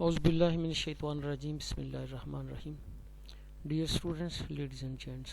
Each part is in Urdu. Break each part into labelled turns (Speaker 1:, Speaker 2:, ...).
Speaker 1: Auzu billahi minash shaitanir rajim. Bismillahir rahmanir rahim. Dear students, ladies and gents,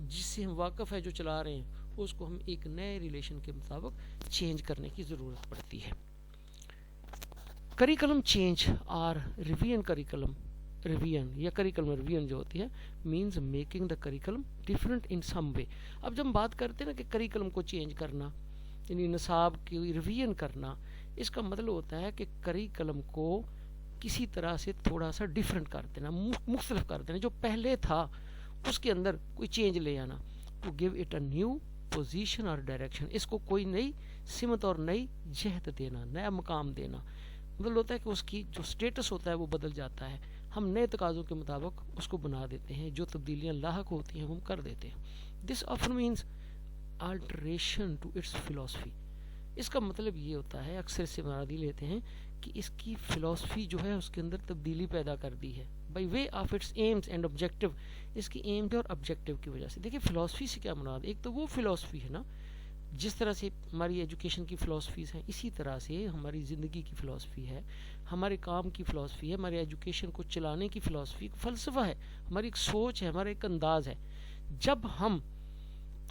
Speaker 1: جس سے ہم واقف ہے جو چلا رہے ہیں اس کو ہم ایک نئے ریلیشن کے مطابق چینج کرنے کی ضرورت پڑتی ہے. کریکلم چینج اور ریویژن کریکلم ریویژن یا کریکلم ریویژن جو ہوتی ہے means making the curriculum different in some way. اب جب ہم بات کرتے ہیں نا کہ کریکلم کو چینج کرنا یعنی نصاب کی ریویژن کرنا, اس کا مطلب ہوتا ہے کہ کریکلم کو کسی طرح سے تھوڑا سا ڈفرینٹ کر دینا, مختلف کر دینا, جو پہلے تھا اس کے اندر کوئی چینج لے آنا. To give it a new position اور ڈائریکشن, اس کو کوئی نئی سمت اور نئی جہت دینا, نیا مقام دینا. مطلب ہوتا ہے کہ اس کی جو سٹیٹس ہوتا ہے وہ بدل جاتا ہے, ہم نئے تقاضوں کے مطابق اس کو بنا دیتے ہیں, جو تبدیلیاں لاحق ہوتی ہیں ہم کر دیتے ہیں. This often means alteration to its philosophy. اس کا مطلب یہ ہوتا ہے, اکثر سے مرادی لیتے ہیں کہ اس کی فلاسفی جو ہے اس کے اندر تبدیلی پیدا کر دی ہے. By way of its aims and objective, اس کی ایمز اور آبجیکٹو کی وجہ سے. دیکھیں فلاسفی سے کیا مراد, ایک تو وہ فلاسفی ہے نا جس طرح سے ہماری ایجوکیشن کی فلاسفیز ہیں, اسی طرح سے ہماری زندگی کی فلاسفی ہے, ہمارے کام کی فلاسفی ہے, ہماری ایجوکیشن کو چلانے کی فلاسفی فلسفہ ہے, ہماری ایک سوچ ہے, ہمارا ایک انداز ہے. جب ہم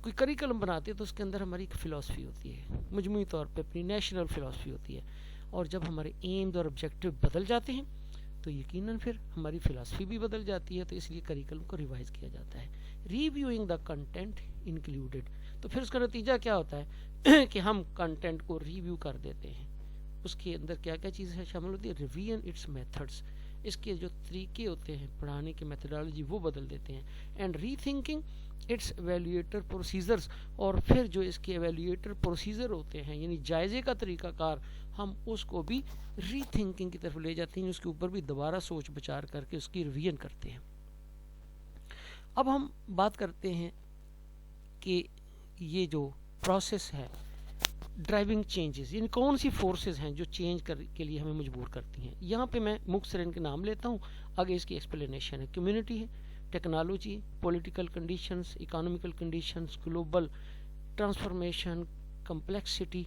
Speaker 1: کوئی کریکلم بناتے ہیں تو اس کے اندر ہماری ایک فلاسفی ہوتی ہے, مجموعی طور پہ اپنی نیشنل فلاسفی ہوتی ہے, اور جب ہمارے ایمز اور آبجیکٹو بدل جاتے ہیں تو یقیناً پھر ہماری فلاسفی بھی بدل جاتی ہے. تو اس لیے کریکلم کو ریوائز کیا جاتا ہے. ریویوئنگ دا کنٹینٹ انکلوڈیڈ, تو پھر اس کا نتیجہ کیا ہوتا ہے کہ ہم کنٹینٹ کو ریویو کر دیتے ہیں. اس کے اندر کیا کیا چیزیں شامل ہوتی ہے, ریویژن اٹس میتھڈس, اس کے جو طریقے ہوتے ہیں پڑھانے کے میتھڈالوجی وہ بدل دیتے ہیں. And rethinking its evaluator procedures, اور پھر جو اس کے ایویلیویٹر پروسیجر ہوتے ہیں یعنی جائزے کا طریقہ کار, ہم اس کو بھی ری تھنکنگ کی طرف لے جاتے ہیں, اس کے اوپر بھی دوبارہ سوچ بچار کر کے اس کی ریویژن کرتے ہیں. اب ہم بات کرتے ہیں کہ یہ جو پروسیس ہے ڈرائیونگ چینجز, یعنی کون سی فورسز ہیں جو چینج کے لیے ہمیں مجبور کرتی ہیں. یہاں پہ میں مختصر ان کے نام لیتا ہوں, آگے اس کی ایکسپلینیشن ہے. کمیونٹی ہے, technology, political conditions, economical conditions, global transformation, complexity,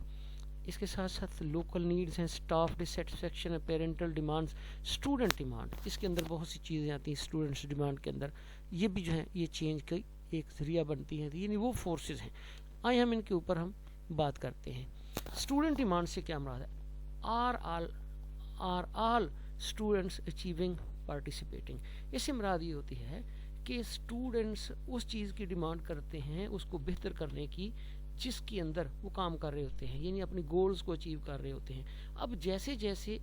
Speaker 1: اس کے ساتھ ساتھ لوکل نیڈز ہیں, staff dissatisfaction, parental demands, student demand. اس کے اندر بہت سی چیزیں آتی ہیں اسٹوڈنٹس ڈیمانڈ کے اندر, یہ بھی جو ہے یہ چینج کا ایک ذریعہ بنتی ہیں, یعنی وہ فورسز ہیں. آئے ہم ان کے اوپر ہم بات کرتے ہیں. اسٹوڈنٹ ڈیمانڈ سے کیا مراد ہے, are all students achieving participating. اس سے مراد یہ ہوتی ہے کہ اسٹوڈنٹس اس چیز کی ڈیمانڈ کرتے ہیں اس کو بہتر کرنے کی جس کے اندر وہ کام کر رہے ہوتے ہیں, یعنی اپنی گولز کو اچیو کر رہے ہوتے ہیں. اب جیسے جیسے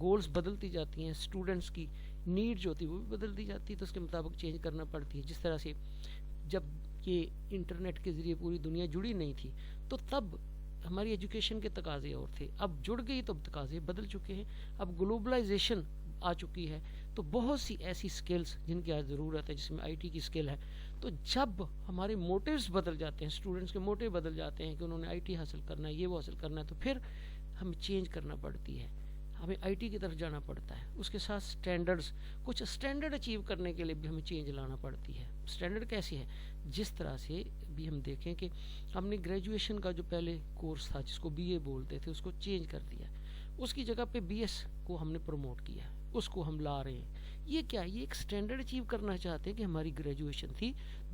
Speaker 1: گولز بدلتی جاتی ہیں اسٹوڈنٹس کی نیڈ جو ہوتی ہے وہ بھی بدلتی جاتی ہے, تو اس کے مطابق چینج کرنا پڑتی ہے. جس طرح سے جب یہ انٹرنیٹ کے ذریعے پوری دنیا جڑی نہیں تھی تو تب ہماری ایجوکیشن کے تقاضے اور تھے, اب جڑ گئی تو تقاضے بدل چکے ہیں. اب گلوبلائزیشن آ چکی ہے تو بہت سی ایسی سکلز جن کی آج ضرورت ہے, جس میں آئی ٹی کی سکل ہے. تو جب ہمارے موٹیوز بدل جاتے ہیں, اسٹوڈنٹس کے موٹیو بدل جاتے ہیں کہ انہوں نے آئی ٹی حاصل کرنا ہے, یہ وہ حاصل کرنا ہے, تو پھر ہمیں چینج کرنا پڑتی ہے, ہمیں آئی ٹی کی طرف جانا پڑتا ہے. اس کے ساتھ سٹینڈرڈز, کچھ سٹینڈرڈ اچیو کرنے کے لیے بھی ہمیں چینج لانا پڑتی ہے. سٹینڈرڈ کیسی ہے, جس طرح سے بھی ہم دیکھیں کہ ہم نے گریجویشن کا جو پہلے کورس تھا جس کو بی اے بولتے تھے اس کو چینج کر دیا, اس کی جگہ پہ بی ایس کو ہم نے پروموٹ کیا, اس کو ہم لا رہے ہیں. یہ کیا, یہ ایک سٹینڈرڈ اچیو کرنا چاہتے ہیں کہ ہماری گریجویشن تھی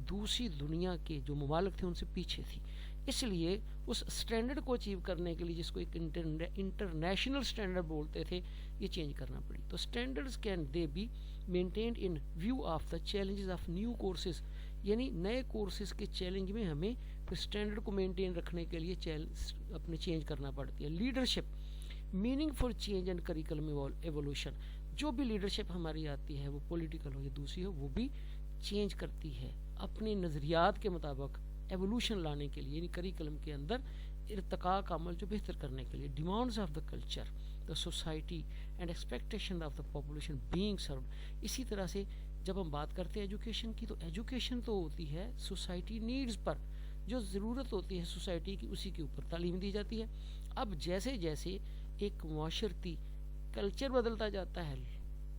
Speaker 1: دوسری دنیا کے جو ممالک تھے ان سے پیچھے تھی, اس لیے اس سٹینڈرڈ کو اچیو کرنے کے لیے جس کو ایک انٹرنیشنل سٹینڈرڈ بولتے تھے یہ چینج کرنا پڑی. تو standards can they be maintained in view of the challenges of new courses, یعنی نئے کورسز کے چیلنج میں ہمیں سٹینڈرڈ کو مینٹین رکھنے کے لیے اپنے چینج کرنا پڑتی ہے. Leadership, meaningful change and curriculum evolution, جو بھی لیڈرشپ ہماری آتی ہے وہ پولیٹیکل ہو یا دوسری ہو وہ بھی چینج کرتی ہے اپنے نظریات کے مطابق ایوولوشن لانے کے لیے, یعنی کریکلم کے اندر ارتقاء کا عمل جو بہتر کرنے کے لیے. Demands of the culture, the society and expectation of the population being served. اسی طرح سے جب ہم بات کرتے ہیں ایجوکیشن کی, تو ایجوکیشن تو ہوتی ہے سوسائٹی نیڈز پر, جو ضرورت ہوتی ہے سوسائٹی کی اسی کے اوپر تعلیم دی جاتی ہے. اب جیسے جیسے ایک معاشرتی کلچر بدلتا جاتا ہے,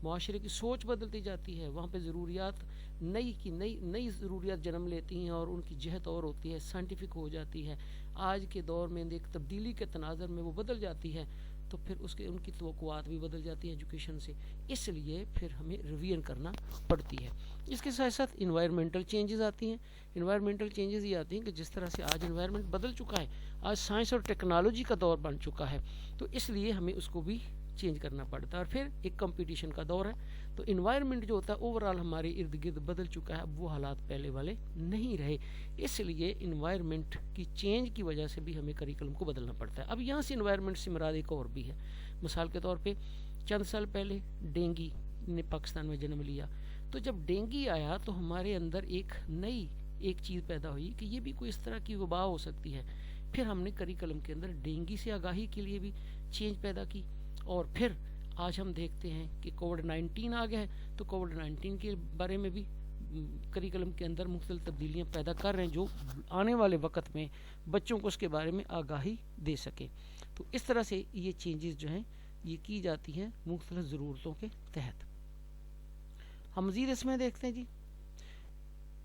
Speaker 1: معاشرے کی سوچ بدلتی جاتی ہے, وہاں پہ ضروریات نئی ضروریات جنم لیتی ہیں اور ان کی جہت اور ہوتی ہے, سائنٹیفک ہو جاتی ہے. آج کے دور میں ایک تبدیلی کے تناظر میں وہ بدل جاتی ہے, تو پھر ان کی توقعات بھی بدل جاتی ہیں ایجوکیشن سے، اس لیے پھر ہمیں ریویژن کرنا پڑتی ہے۔ اس کے ساتھ ساتھ انوائرمنٹل چینجز آتی ہیں۔ انوائرمنٹل چینجز یہ آتی ہیں کہ جس طرح سے آج انوائرمنٹ بدل چکا ہے، آج سائنس اور ٹیکنالوجی کا دور بن چکا ہے، تو اس لیے ہمیں اس کو بھی چینج کرنا پڑتا ہے، اور پھر ایک کمپٹیشن کا دور ہے، تو انوائرمنٹ جو ہوتا ہے اوورآل ہمارے ارد گرد بدل چکا ہے، اب وہ حالات پہلے والے نہیں رہے، اس لیے انوائرمنٹ کی چینج کی وجہ سے بھی ہمیں کریکلم کو بدلنا پڑتا ہے۔ اب یہاں سے انوائرمنٹ سے مراد ایک اور بھی ہے، مثال کے طور پہ چند سال پہلے ڈینگی نے پاکستان میں جنم لیا، تو جب ڈینگی آیا تو ہمارے اندر ایک نئی چیز پیدا ہوئی کہ یہ بھی کوئی اس طرح کی وبا ہو سکتی ہے، پھر ہم نے کریکلم کے اندر ڈینگی سے آگاہی کے لیے بھی چینج پیدا کی، اور پھر آج ہم دیکھتے ہیں کہ کووڈ-19 آ گیا ہے، تو کووڈ-19 کے بارے میں بھی کریکلم کے اندر مختلف تبدیلیاں پیدا کر رہے ہیں جو آنے والے وقت میں بچوں کو اس کے بارے میں آگاہی دے سکے۔ تو اس طرح سے یہ چینجز جو ہیں یہ کی جاتی ہیں مختلف ضرورتوں کے تحت۔ ہم مزید اس میں دیکھتے ہیں جی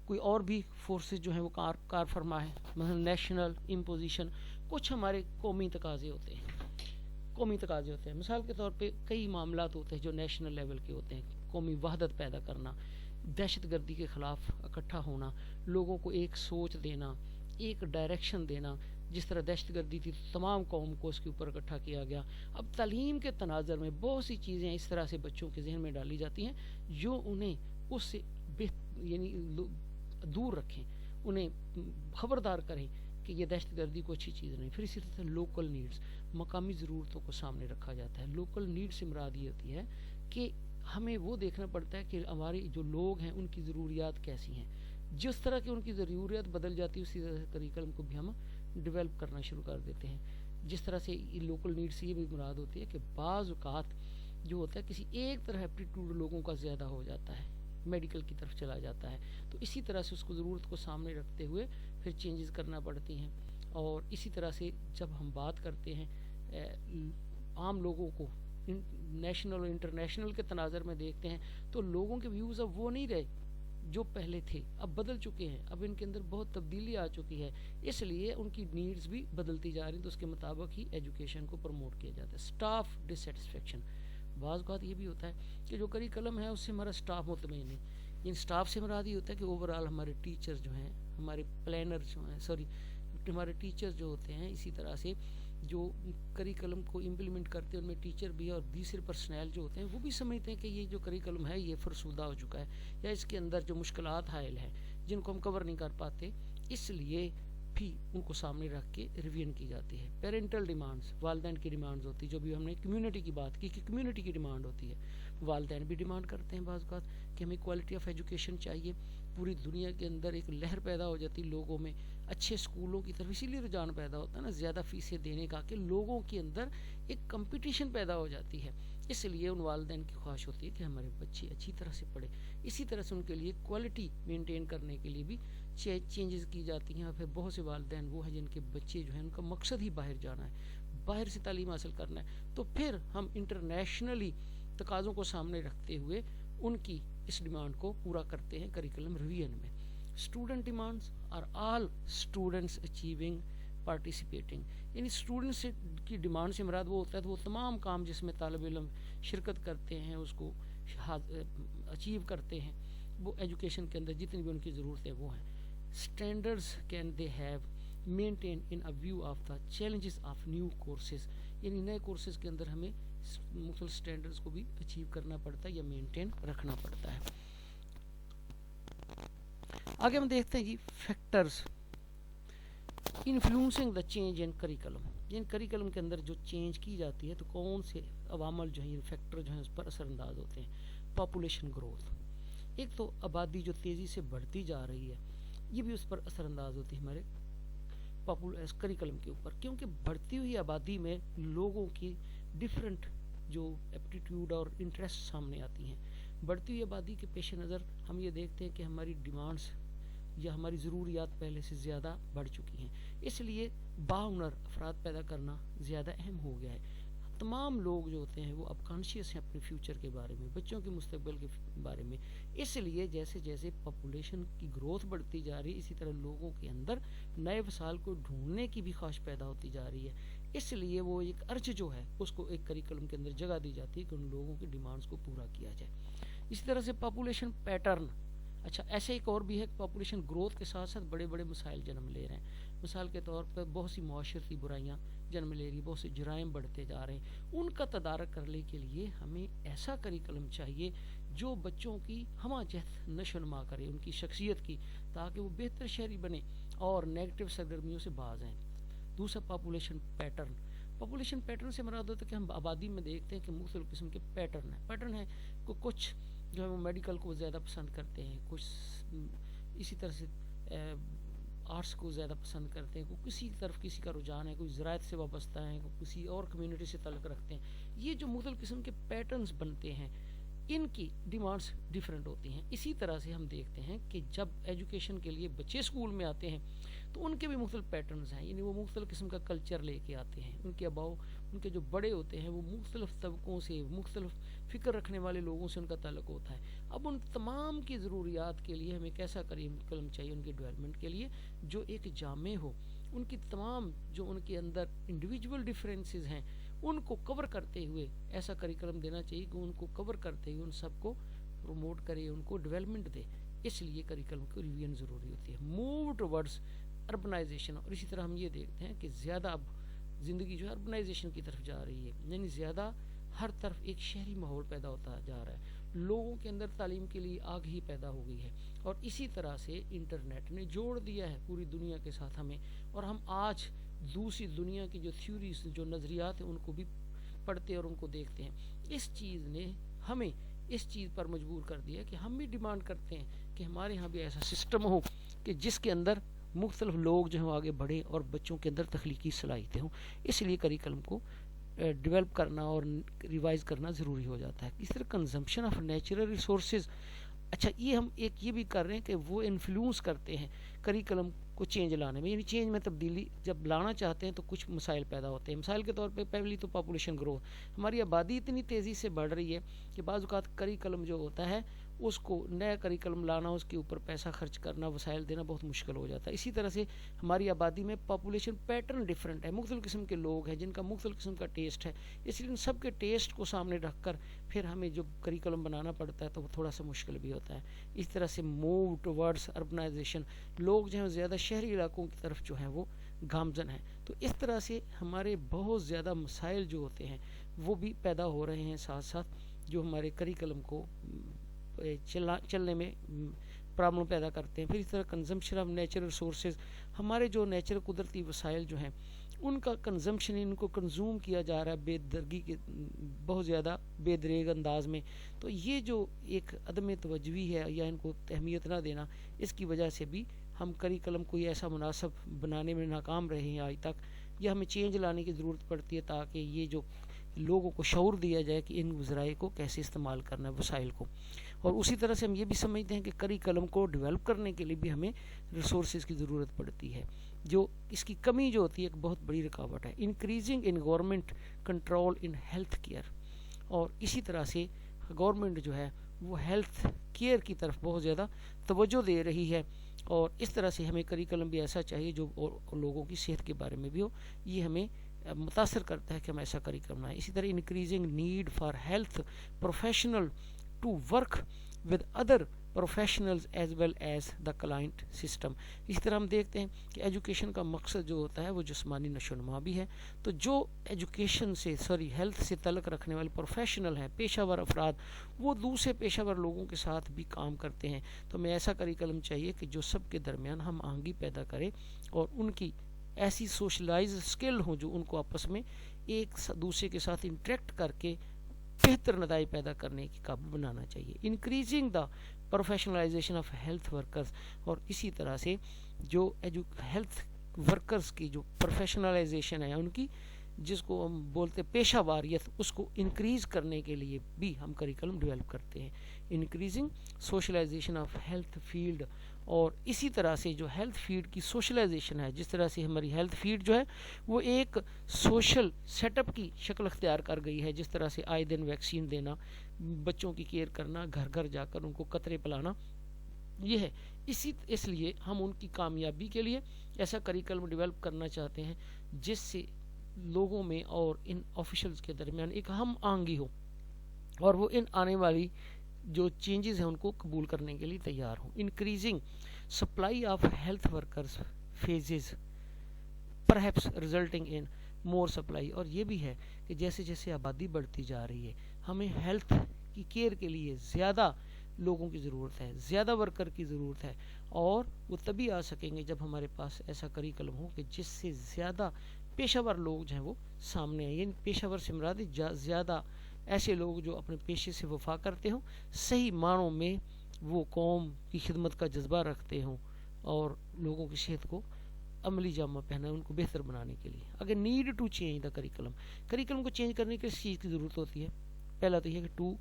Speaker 1: کوئی اور بھی فورسز جو ہیں وہ کار فرما ہے، مثلا نیشنل امپوزیشن، کچھ ہمارے قومی تقاضے ہوتے ہیں، مثال کے طور پہ کئی معاملات ہوتے ہیں جو نیشنل لیول کے ہوتے ہیں، قومی وحدت پیدا کرنا، دہشت گردی کے خلاف اکٹھا ہونا، لوگوں کو ایک سوچ دینا، ایک ڈائریکشن دینا، جس طرح دہشت گردی تھی تمام قوم کو اس کے اوپر اکٹھا کیا گیا۔ اب تعلیم کے تناظر میں بہت سی چیزیں اس طرح سے بچوں کے ذہن میں ڈالی جاتی ہیں جو انہیں اس سے یعنی دور رکھیں، انہیں خبردار کریں کہ یہ دہشت گردی کو اچھی چیز نہیں۔ پھر اسی طرح سے لوکل نیڈز، مقامی ضرورتوں کو سامنے رکھا جاتا ہے۔ لوکل نیڈ سے مراد یہ ہوتی ہے کہ ہمیں وہ دیکھنا پڑتا ہے کہ ہمارے جو لوگ ہیں ان کی ضروریات کیسی ہیں، جس طرح کی ان کی ضروریات بدل جاتی ہے اسی طرح سے کریکلم کو بھی ہم ڈیولپ کرنا شروع کر دیتے ہیں۔ جس طرح سے لوکل نیڈ سے یہ بھی مراد ہوتی ہے کہ بعض اوقات جو ہوتا ہے کسی ایک طرح ایپٹیٹیوڈ لوگوں کا زیادہ ہو جاتا ہے، میڈیکل کی طرف چلا جاتا ہے، تو اسی طرح سے اس کو ضرورت کو سامنے رکھتے ہوئے پھر چینجز کرنا پڑتی ہیں۔ اور اسی طرح سے جب ہم بات کرتے ہیں عام لوگوں کو نیشنل اور انٹرنیشنل کے تناظر میں دیکھتے ہیں، تو لوگوں کے ویوز اب وہ نہیں رہے جو پہلے تھے، اب بدل چکے ہیں، اب ان کے اندر بہت تبدیلی آ چکی ہے، اس لیے ان کی نیڈز بھی بدلتی جا رہی ہیں، تو اس کے مطابق ہی ایجوکیشن کو پروموٹ کیا جاتا ہے۔ سٹاف ڈسسیٹسفیکشن، بعض اوقات یہ بھی ہوتا ہے کہ جو کریکلم ہے اس سے ہمارا سٹاف مطمئن ہے، ان سٹاف سے مراد یہ ہوتا ہے کہ اوورآل ہمارے ٹیچر جو ہیں، ہمارے پلانر جو ہیں، ہمارے ٹیچر جو ہوتے ہیں، اسی طرح سے جو کریکلم کو امپلیمنٹ کرتے ہیں ان میں ٹیچر بھی اور دوسرے پرسنل جو ہوتے ہیں وہ بھی سمجھتے ہیں کہ یہ جو کریکلم ہے یہ فرسودہ ہو چکا ہے، یا اس کے اندر جو مشکلات حائل ہیں جن کو ہم کور نہیں کر پاتے، اس لیے بھی ان کو سامنے رکھ کے ریویژن کی جاتی ہے۔ پیرنٹل ڈیمانڈز، والدین کی ڈیمانڈز ہوتی ہے، جو بھی ہم نے کمیونٹی کی بات کی کہ کمیونٹی کی ڈیمانڈ ہوتی ہے، والدین بھی ڈیمانڈ کرتے ہیں بعض اوقات کہ ہمیں کوالٹی آف ایجوکیشن چاہیے۔ پوری دنیا کے اندر ایک لہر پیدا ہو جاتی لوگوں میں اچھے اسکولوں کی طرف، اسی لیے رجحان پیدا ہوتا ہے نا زیادہ فیسیں دینے کا، کہ لوگوں کے اندر ایک کمپٹیشن پیدا ہو جاتی ہے، اس لیے ان والدین کی خواہش ہوتی ہے کہ ہمارے بچے اچھی طرح سے پڑھے، اسی طرح سے ان کے لیے کوالٹی مینٹین کرنے کے لیے بھی چینجز کی جاتی ہیں۔ اور پھر بہت سے والدین وہ ہیں جن کے بچے جو ہیں ان کا مقصد ہی باہر جانا ہے، باہر سے تعلیم حاصل کرنا ہے، تو پھر ہم انٹرنیشنلی تقاضوں کو سامنے رکھتے ہوئے ان کی اس ڈیمانڈ کو پورا کرتے ہیں کریکلم ریویژن میں۔ Student demands are all students achieving participating, یعنی اسٹوڈنٹس کی ڈیمانڈ سے مراد وہ ہوتا ہے تو وہ تمام کام جس میں طالب علم شرکت کرتے ہیں اس کو اچیو کرتے ہیں، وہ ایجوکیشن کے اندر جتنی بھی ان کی ضرورت ہے وہ ہیں۔ Standards can they have maintain in a view of the challenges of new courses, یعنی نئے کورسز کے اندر ہمیں مختلف اسٹینڈرڈز کو بھی اچیو کرنا پڑتا ہے یا مینٹین رکھنا پڑتا ہے۔ آگے ہم دیکھتے ہیں جی factors influencing the change in curriculum, یعنی کریکلم کے اندر جو چینج کی جاتی ہے تو کون سے عوامل جو ہیں، فیکٹر جو ہیں اس پر اثر انداز ہوتے ہیں۔ پاپولیشن گروتھ، ایک تو آبادی جو تیزی سے بڑھتی جا رہی ہے یہ بھی اس پر اثر انداز ہوتی ہے ہمارے کریکلم کے اوپر، کیونکہ بڑھتی ہوئی آبادی میں لوگوں کی ڈفرینٹ جو ایپٹیٹیوڈ اور انٹرسٹ سامنے آتی ہیں۔ بڑھتی ہوئی آبادی کے پیش نظر ہم یہ دیکھتے ہیں کہ ہماری ڈیمانڈز یا ہماری ضروریات پہلے سے زیادہ بڑھ چکی ہیں، اس لیے باہنر افراد پیدا کرنا زیادہ اہم ہو گیا ہے۔ تمام لوگ جو ہوتے ہیں وہ اب کانشیس ہیں اپنے فیوچر کے بارے میں، بچوں کے مستقبل کے بارے میں. اس لیے جیسے جیسے پاپولیشن کی گروتھ بڑھتی جا رہی ہے، اسی طرح لوگوں کے اندر نئے وسائل کو ڈھونڈنے کی بھی خواہش پیدا ہوتی جا رہی ہے. اس لیے وہ ایک ارج جو ہے اس کو ایک کریکلم کے اندر جگہ دی جاتی ہے کہ ان لوگوں کی ڈیمانڈز کو پورا کیا جائے. اسی طرح سے پاپولیشن پیٹرن، اچھا ایسے ایک اور بھی ہے کہ پاپولیشن گروتھ کے ساتھ ساتھ بڑے بڑے مسائل جنم لے رہے ہیں. مثال کے طور پر بہت سی معاشرتی برائیاں جنم لے رہی، بہت سے جرائم بڑھتے جا رہے ہیں. ان کا تدارک کرنے کے لیے ہمیں ایسا کریکلم چاہیے جو بچوں کی ہمہ جہت نشو نما کرے، ان کی شخصیت کی، تاکہ وہ بہتر شہری بنے اور نیگیٹو سرگرمیوں سے باز آئیں. دوسرا پاپولیشن پیٹرن. پاپولیشن پیٹرن سے مراد ہوتا ہے کہ ہم آبادی میں دیکھتے ہیں کہ مختلف قسم کے پیٹرن ہیں. کچھ جو ہے وہ میڈیکل کو زیادہ پسند کرتے ہیں، کچھ اسی طرح سے آرٹس کو زیادہ پسند کرتے ہیں، کوئی کسی طرف کسی کا رجحان ہے، کوئی زراعت سے وابستہ ہیں، کوئی کسی اور کمیونٹی سے تعلق رکھتے ہیں. یہ جو مختلف قسم کے پیٹرنز بنتے ہیں ان کی ڈیمانڈز ڈیفرنٹ ہوتی ہیں. اسی طرح سے ہم دیکھتے ہیں کہ جب ایجوکیشن کے لیے بچے اسکول میں آتے ہیں تو ان کے بھی مختلف پیٹرنز ہیں، یعنی وہ مختلف قسم کا کلچر لے کے آتے ہیں. ان کے اباؤ، ان کے جو بڑے ہوتے ہیں وہ مختلف طبقوں سے، مختلف فکر رکھنے والے لوگوں سے ان کا تعلق ہوتا ہے. اب ان تمام کی ضروریات کے لیے ہمیں کیسا کریکلم چاہیے ان کے ڈیولپمنٹ کے لیے جو ایک جامع ہو. ان کی تمام جو ان کے اندر انڈیویجول ڈفرینسز ہیں ان کو کور کرتے ہوئے ایسا کریکلم دینا چاہیے کہ ان کو کور کرتے ہوئے ان سب کو پروموٹ کرے، ان کو ڈیولپمنٹ دے. اس لیے کریکلم کی ریویژن ضروری ہوتی ہے. Move towards urbanization. اور اسی طرح ہم یہ دیکھتے ہیں کہ زیادہ اب زندگی جو ہے اربنائزیشن کی طرف جا رہی ہے، یعنی زیادہ ہر طرف ایک شہری ماحول پیدا ہوتا جا رہا ہے. لوگوں کے اندر تعلیم کے لیے آگہی پیدا ہو گئی ہے. اور اسی طرح سے انٹرنیٹ نے جوڑ دیا ہے پوری دنیا کے ساتھ ہمیں، اور ہم آج دوسری دنیا کی جو تھیوریز، جو نظریات ہیں ان کو بھی پڑھتے اور ان کو دیکھتے ہیں. اس چیز نے ہمیں اس چیز پر مجبور کر دیا کہ ہم بھی ڈیمانڈ کرتے ہیں کہ ہمارے یہاں بھی ایسا سسٹم ہو کہ جس کے اندر مختلف لوگ جو ہیں آگے بڑھیں اور بچوں کے اندر تخلیقی صلاحیتیں ہوں. اس لیے کریکلم کو ڈیولپ کرنا اور ریوائز کرنا ضروری ہو جاتا ہے. اس طرح کنزمپشن آف نیچرل ریسورسز. اچھا یہ ہم ایک یہ بھی کر رہے ہیں کہ وہ انفلوئنس کرتے ہیں کریکلم کو چینج لانے میں، یعنی چینج میں تبدیلی جب لانا چاہتے ہیں تو کچھ مسائل پیدا ہوتے ہیں. مثال کے طور پہ پہلی تو پاپولیشن گروتھ. ہماری آبادی اتنی تیزی سے بڑھ رہی ہے کہ بعض اوقات کریکلم جو ہوتا ہے اس کو نیا کریکلم لانا، اس کے اوپر پیسہ خرچ کرنا، وسائل دینا بہت مشکل ہو جاتا ہے. اسی طرح سے ہماری آبادی میں پاپولیشن پیٹرن ڈیفرنٹ ہے، مختلف قسم کے لوگ ہیں جن کا مختلف قسم کا ٹیسٹ ہے. اس لیے ان سب کے ٹیسٹ کو سامنے رکھ کر پھر ہمیں جو کریکلم بنانا پڑتا ہے تو وہ تھوڑا سا مشکل بھی ہوتا ہے. اس طرح سے موو ٹورڈز اربنائزیشن. لوگ جو ہیں زیادہ شہری علاقوں کی طرف جو ہیں وہ گامزن ہیں. تو اس طرح سے ہمارے بہت زیادہ مسائل جو ہوتے ہیں وہ بھی پیدا ہو رہے ہیں ساتھ ساتھ، جو ہمارے کریکلم کو چلنے میں پرابلم پیدا کرتے ہیں. پھر اس طرح کنزمپشن آف نیچرل ریسورسز. ہمارے جو نیچرل قدرتی وسائل جو ہیں ان کا کنزمپشن، ان کو کنزوم کیا جا رہا ہے بے درگی کے بہت زیادہ بے دریغ انداز میں. تو یہ جو ایک عدم توجہی ہے یا ان کو اہمیت نہ دینا، اس کی وجہ سے بھی ہم کریکلم کو ایسا مناسب بنانے میں ناکام رہے ہیں آج تک. یہ ہمیں چینج لانے کی ضرورت پڑتی ہے تاکہ یہ جو لوگوں کو شعور دیا جائے کہ ان ذرائع کو کیسے استعمال کرنا ہے، وسائل کو. اور اسی طرح سے ہم یہ بھی سمجھتے ہیں کہ کریکلم کو ڈیولپ کرنے کے لیے بھی ہمیں ریسورسز کی ضرورت پڑتی ہے، جو اس کی کمی جو ہوتی ہے ایک بہت بڑی رکاوٹ ہے. Increasing in government control in health care. اور اسی طرح سے گورنمنٹ جو ہے وہ ہیلتھ کیئر کی طرف بہت زیادہ توجہ دے رہی ہے، اور اس طرح سے ہمیں کریکلم بھی ایسا چاہیے جو لوگوں کی صحت کے بارے میں بھی ہو. یہ ہمیں متاثر کرتا ہے کہ ہم ایسا کریکلم بنائیں. اسی طرح increasing need for health professional to work with other professionals as well as the client system. اس طرح ہم دیکھتے ہیں کہ ایجوکیشن کا مقصد جو ہوتا ہے وہ جسمانی نشو و نما بھی ہے. تو جو ایجوکیشن سے ہیلتھ سے تعلق رکھنے والے پروفیشنل ہیں، پیشہ ور افراد، وہ دوسرے پیشہ ور لوگوں کے ساتھ بھی کام کرتے ہیں. تو ہمیں ایسا کریکلم چاہیے کہ جو سب کے درمیان ہم آہنگی پیدا کرے اور ان کی ایسی سوشلائز اسکل ہوں جو ان کو آپس میں ایک دوسرے کے ساتھ انٹریکٹ کر کے بہتر نتائج پیدا کرنے کی قابل بنانا چاہیے. Increasing the professionalization of health workers. اور اسی طرح سے جو ہیلتھ ورکرز کی جو پروفیشنلائزیشن ہے ان کی، جس کو ہم بولتے پیشہ واریت، اس کو انکریز کرنے کے لیے بھی ہم کریکلم ڈیولپ کرتے ہیں. Increasing socialization of health field. اور اسی طرح سے جو ہیلتھ فیلڈ کی سوشلائزیشن ہے، جس طرح سے ہماری ہیلتھ فیلڈ جو ہے وہ ایک سوشل سیٹ اپ کی شکل اختیار کر گئی ہے، جس طرح سے آئے دن ویکسین دینا، بچوں کی کیئر کرنا، گھر گھر جا کر ان کو قطرے پلانا، یہ ہے۔ اس لیے ہم ان کی کامیابی کے لیے ایسا کریکلم ڈیولپ کرنا چاہتے ہیں جس سے لوگوں میں اور ان آفیشلز کے درمیان ایک ہم آہنگی ہو، اور وہ ان آنے والی جو چینجز ہیں ان کو قبول کرنے کے لیے تیار ہوں۔ Increasing supply of health workers phases perhaps resulting in more supply, اور یہ بھی ہے کہ جیسے جیسے آبادی بڑھتی جا رہی ہے ہمیں ہیلتھ کی کیئر کے لیے زیادہ لوگوں کی ضرورت ہے، زیادہ ورکر کی ضرورت ہے، اور وہ تبھی آ سکیں گے جب ہمارے پاس ایسا کریکلم ہو کہ جس سے زیادہ پیشہ ور لوگ جو ہیں وہ سامنے آئیں، یعنی پیشہ ور سے مراد زیادہ ایسے لوگ جو اپنے پیشے سے وفا کرتے ہوں، صحیح معنوں میں وہ قوم کی خدمت کا جذبہ رکھتے ہوں اور لوگوں کی صحت کو عملی جامہ پہنا ہے ان کو بہتر بنانے کے لیے۔ اگر need to change the curriculum کو چینج کرنے کے اس چیز کی ضرورت ہوتی ہے۔ پہلا تو یہ کہ to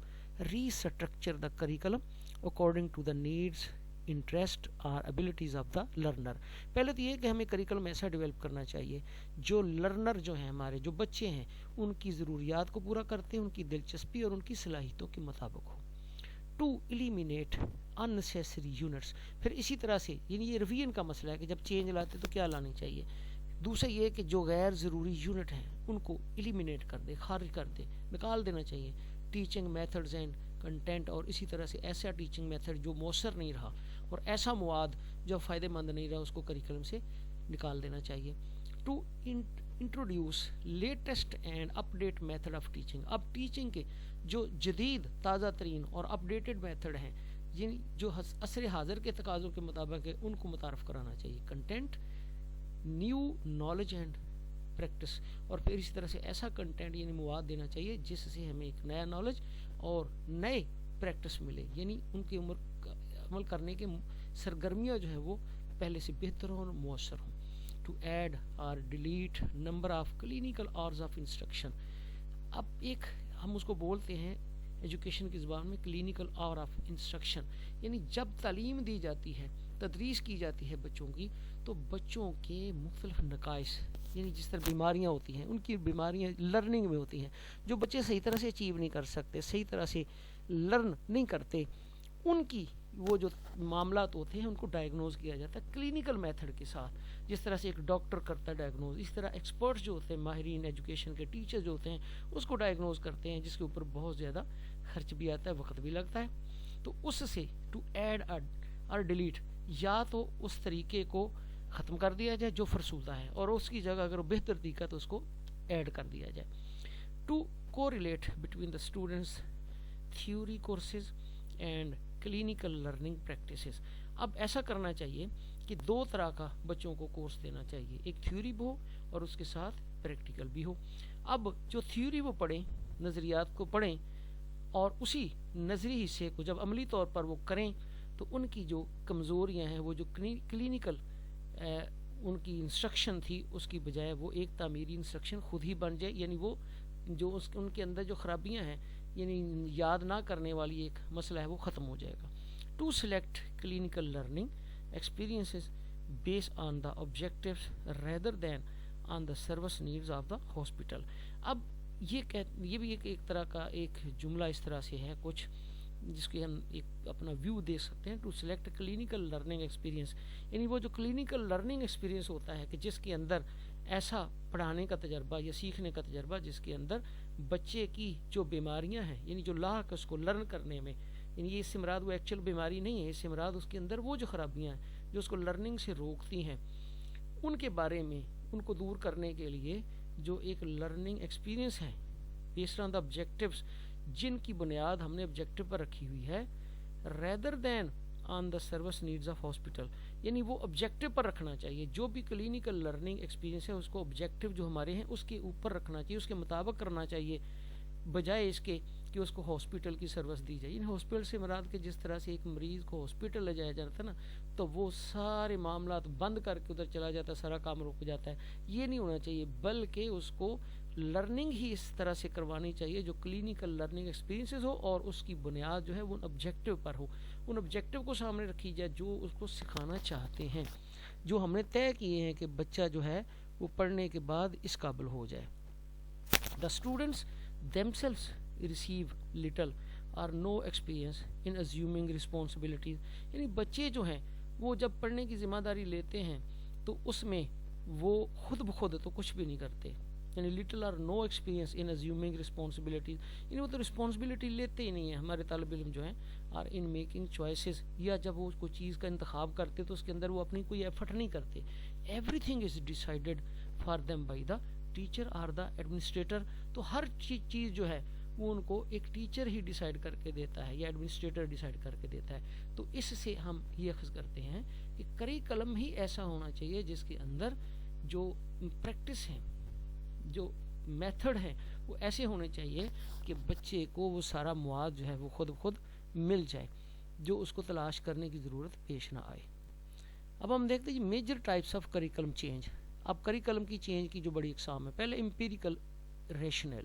Speaker 1: restructure the curriculum according to the needs interest اور ابیلٹیز آف دا لرنر۔ پہلے تو یہ کہ ہمیں کریکلم ایسا ڈیولپ کرنا چاہیے جو لرنر جو ہیں، ہمارے جو بچے ہیں، ان کی ضروریات کو پورا کرتے ہیں، ان کی دلچسپی اور ان کی صلاحیتوں کے مطابق ہو۔ ٹو ایلیمینیٹ unnecessary units، پھر اسی طرح سے یعنی یہ رویہ کا مسئلہ ہے کہ جب چینج لاتے تو کیا لانی چاہیے۔ دوسرا یہ کہ جو غیر ضروری یونٹ ہیں ان کو ایلیمینیٹ کر دے، خارج کر دے، نکال دینا چاہیے۔ ٹیچنگ میتھڈز اینڈ کنٹینٹ، اور اسی طرح سے ایسا ٹیچنگ میتھڈ جو مؤثر نہیں رہا اور ایسا مواد جو فائدہ مند نہیں رہا اس کو کریکلم سے نکال دینا چاہیے۔ To introduce latest and up date method of teaching, اب ٹیچنگ کے جو جدید تازہ ترین اور اپ ڈیٹڈ میتھڈ ہیں، یعنی جو عصر حاضر کے تقاضوں کے مطابق ہے، ان کو متعارف کرانا چاہیے۔ Content, new knowledge and practice, اور پھر اسی طرح سے ایسا کنٹینٹ یعنی مواد دینا چاہیے جس سے ہمیں ایک نیا نالج اور نئے پریکٹس ملے، یعنی ان کی عمل کرنے کے سرگرمیاں جو ہیں وہ پہلے سے بہتر ہوں اور مؤثر ہوں۔ ٹو ایڈ اور delete number of clinical hours of instruction, اب ایک ہم اس کو بولتے ہیں ایجوکیشن کی زبان میں کلینکل آور آف انسٹرکشن، یعنی جب تعلیم دی جاتی ہے، تدریس کی جاتی ہے بچوں کی، تو بچوں کے مختلف نقائص، یعنی جس طرح بیماریاں ہوتی ہیں، ان کی بیماریاں لرننگ میں ہوتی ہیں، جو بچے صحیح طرح سے اچیو نہیں کر سکتے، صحیح طرح سے لرن نہیں کرتے، ان کی وہ جو معاملات ہوتے ہیں ان کو ڈائگنوز کیا جاتا ہے کلینکل میتھڈ کے ساتھ، جس طرح سے ایک ڈاکٹر کرتا ہے ڈائگنوز، اس طرح ایکسپرٹس جو ہوتے ہیں، ماہرین ایجوکیشن کے ٹیچر جو ہوتے ہیں، اس کو ڈائگنوز کرتے ہیں، جس کے اوپر بہت زیادہ خرچ بھی آتا ہے، وقت بھی لگتا ہے۔ تو اس سے ٹو ایڈ اور ڈیلیٹ، یا تو اس طریقے کو ختم کر دیا جائے جو فرسودہ ہے، اور اس کی جگہ اگر وہ بہتر طریقہ تو اس کو ایڈ کر دیا جائے۔ ٹو کو relate between the students theory courses and clinical learning practices, اب ایسا کرنا چاہیے کہ دو طرح کا بچوں کو کورس دینا چاہیے، ایک تھیوری بھی ہو اور اس کے ساتھ پریکٹیکل بھی ہو۔ اب جو تھیوری وہ پڑھیں، نظریات کو پڑھیں، اور اسی نظری حصے کو جب عملی طور پر وہ کریں تو ان کی جو کمزوریاں ہیں، وہ جو کلینکل ان کی انسٹرکشن تھی، اس کی بجائے وہ ایک تعمیری انسٹرکشن خود ہی بن جائے، یعنی وہ جو ان کے اندر جو خرابیاں ہیں، یعنی یاد نہ کرنے والی ایک مسئلہ ہے، وہ ختم ہو جائے گا۔ To select clinical learning experiences base on the objectives rather than on the service needs of the hospital. اب یہ بھی ایک طرح کا ایک جملہ اس طرح سے ہے کچھ جس کے ہم ایک اپنا ویو دے سکتے ہیں۔ To select clinical learning experience, یعنی وہ جو کلینکل لرننگ ایکسپیرینس ہوتا ہے کہ جس کے اندر ایسا پڑھانے کا تجربہ یا سیکھنے کا تجربہ جس کے اندر بچے کی جو بیماریاں ہیں، یعنی جو لاحق اس کو لرن کرنے میں، یعنی یہ اس سے مراد وہ ایکچوئل بیماری نہیں ہے، اس سے مراد اس کے اندر وہ جو خرابیاں ہیں جو اس کو لرننگ سے روکتی ہیں، ان کے بارے میں ان کو دور کرنے کے لیے جو ایک لرننگ ایکسپیرینس ہے بیسڈ آن دا آبجیکٹیوز، جن کی بنیاد ہم نے آبجیکٹیو پر رکھی ہوئی ہے، rather than on the service needs of hospital, یعنی وہ آبجیکٹیو پر رکھنا چاہیے۔ جو بھی کلینکل لرننگ ایکسپیرینس ہے اس کو آبجیکٹیو جو ہمارے ہیں اس کے اوپر رکھنا چاہیے، اس کے مطابق کرنا چاہیے، بجائے اس کے کہ اس کو ہاسپٹل کی سروس دی جائے۔ یعنی ہاسپٹل سے مراد کہ جس طرح سے ایک مریض کو ہاسپٹل لے جایا جاتا ہے نا، تو وہ سارے معاملات بند کر کے ادھر چلا جاتا ہے، سارا کام رک جاتا ہے، یہ نہیں ہونا چاہیے، بلکہ اس کو لرننگ ہی اس طرح سے کروانی چاہیے جو کلینکل لرننگ ایکسپیرینسز ہو، اور اس کی بنیاد جو ہے وہ آبجیکٹیو پر ہو، ان آبجیکٹیو کو سامنے رکھی جائے جو اس کو سکھانا چاہتے ہیں, جو ہم نے طے کیے ہیں کہ بچہ جو ہے وہ پڑھنے کے بعد اس قابل ہو جائے. The students themselves receive little or no experience in assuming responsibilities. یعنی بچے جو ہیں وہ جب پڑھنے کی ذمہ داری لیتے ہیں تو اس میں وہ خود بخود تو کچھ بھی نہیں کرتے, یعنی little or no experience in assuming responsibilities, یعنی وہ تو رسپانسبلٹی لیتے ہی نہیں ہیں. ہمارے طالب علم جو ہیں اور in making choices, یا جب وہ کوئی چیز کا انتخاب کرتے تو اس کے اندر وہ اپنی کوئی ایفرٹ نہیں کرتے. Everything is decided for them by the teacher اور دا ایڈمنسٹریٹر. تو ہر چیز جو ہے وہ ان کو ایک ٹیچر ہی ڈیسائیڈ کر کے دیتا ہے یا ایڈمنسٹریٹر ڈیسائیڈ کر کے دیتا ہے. تو اس سے ہم یہ اخذ کرتے ہیں کہ کریکلم ہی ایسا ہونا چاہیے جس کے اندر جو پریکٹس ہیں, جو میتھڈ ہیں, وہ ایسے ہونے چاہیے کہ بچے کو وہ سارا مواد جو ہے وہ خود مل جائے, جو اس کو تلاش کرنے کی ضرورت پیش نہ آئے. اب ہم دیکھتے ہیں major types of curriculum change. اب کریکلم کی چینج کی جو بڑی اقسام ہے, پہلے امپیریکل, ریشنل.